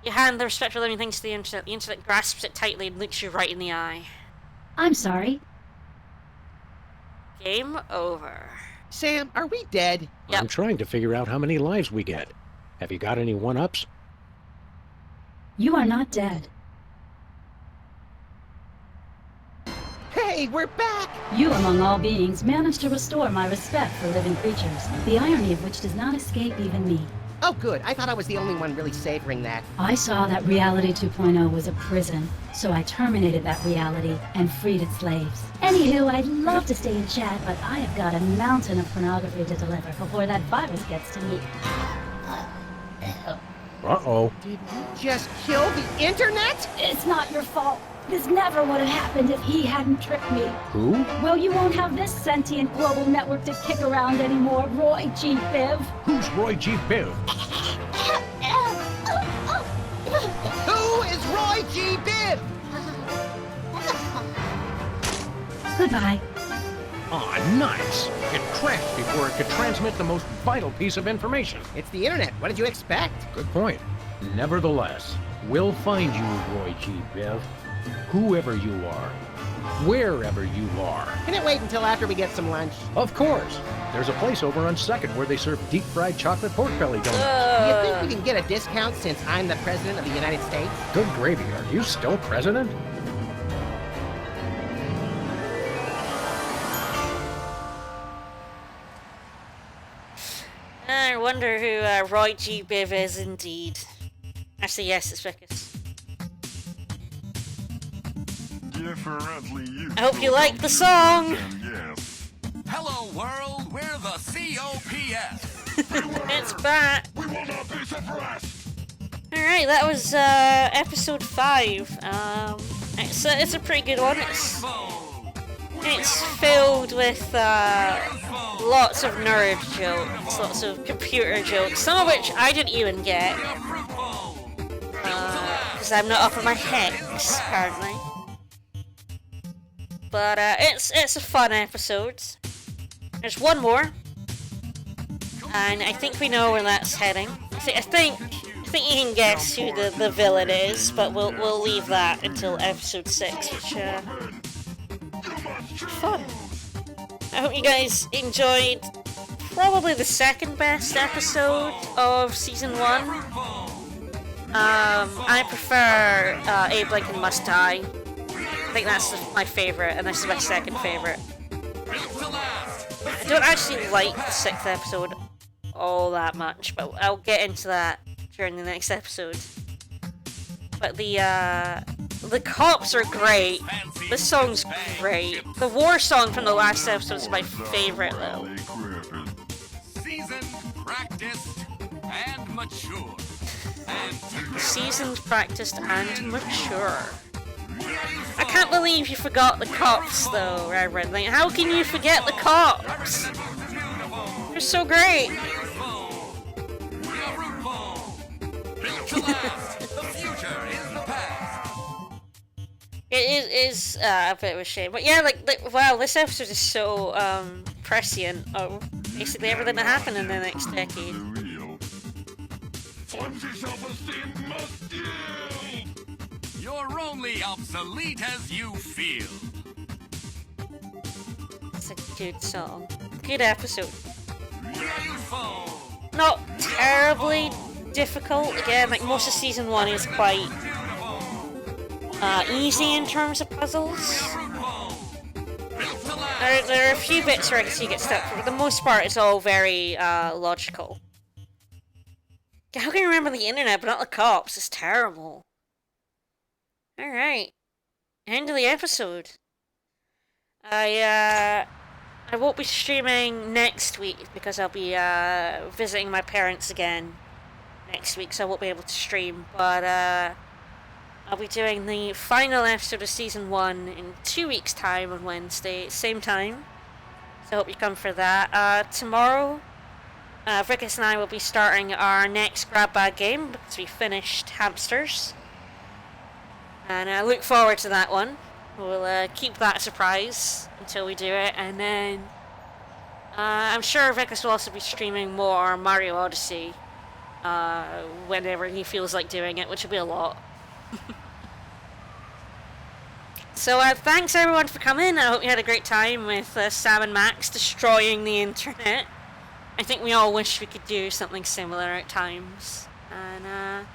You hand the respect for living things to the internet grasps it tightly and looks you right in the eye. I'm sorry. Game over. Sam, are we dead? Yep. I'm trying to figure out how many lives we get. Have you got any one-ups? You are not dead. Hey, we're back! You, among all beings, managed to restore my respect for living creatures, the irony of which does not escape even me. Oh, good. I thought I was the only one really savoring that. I saw that Reality 2.0 was a prison, so I terminated that reality and freed its slaves. Anywho, I'd love to stay and chat, but I have got a mountain of pornography to deliver before that virus gets to me. Uh-oh. Did you just kill the internet? It's not your fault. This never would have happened if he hadn't tricked me. Who? Well, you won't have this sentient global network to kick around anymore, Roy G. Biv. Who's Roy G. Biv? Who is Roy G. Biv? Goodbye. Aw, nice. It crashed before it could transmit the most vital piece of information. It's the internet. What did you expect? Good point. Nevertheless, we'll find you, Roy G. Biv. Whoever you are, wherever you are. Can it wait until after we get some lunch? Of course. There's a place over on 2nd where they serve deep-fried chocolate pork belly donuts. Do you think we can get a discount since I'm the President of the United States? Good gravy, are you still president? I wonder who Roy G. Biv is indeed. Actually, yes, it's Vickers. I hope you like the song! Yes. Hello, world, we're the COPS. It's back! We will not be suppressed! Alright, that was episode 5. It's a pretty good one. It's filled with lots of nerd jokes, lots of computer jokes, some of which I didn't even get. Because I'm not up on my hex, apparently. But it's a fun episode. There's one more. And I think we know where that's heading. I think you can guess who the villain is, but we'll leave that until episode 6, which fun. I hope you guys enjoyed probably the second best episode of season 1. I prefer Abe Lincoln Must Die. I think that's my favorite, and this is my second favorite. I don't actually like the 6th episode all that much, but I'll get into that during the next episode. But the cops are great. This song's great. The war song from the last episode is my favorite, though. Seasoned, practiced, and mature. Seasoned, practiced, and mature. I can't believe you forgot the cops, though, Reverend. Like, how can you forget the cops? They're so great. It is a bit of a shame, but yeah, wow, this episode is so prescient of basically everything that happened in the next decade. You're only obsolete as you feel. It's a good song. Good episode. Not terribly difficult. Again, like most of season 1 is quite easy in terms of puzzles. There are a few bits where you get stuck, but for the most part it's all very logical. How can you remember the internet but not the cops? It's terrible. Alright. End of the episode. I won't be streaming next week because I'll be visiting my parents again next week, so I won't be able to stream, but I'll be doing the final episode of season 1 in 2 weeks' time on Wednesday, same time. So I hope you come for that. Tomorrow, Rickis and I will be starting our next grab bag game because we finished Hamsters. And I look forward to that one. We'll keep that a surprise until we do it, and then I'm sure Rickis will also be streaming more Mario Odyssey whenever he feels like doing it, which will be a lot. So thanks everyone for coming. I hope you had a great time with Sam and Max destroying the internet. I think we all wish we could do something similar at times. And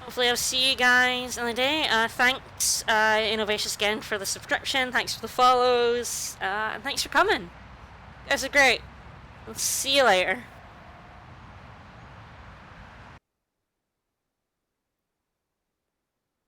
hopefully I'll see you guys on the day. Thanks Innovations again for the subscription. Thanks for the follows. And thanks for coming. You guys are great. I'll see you later.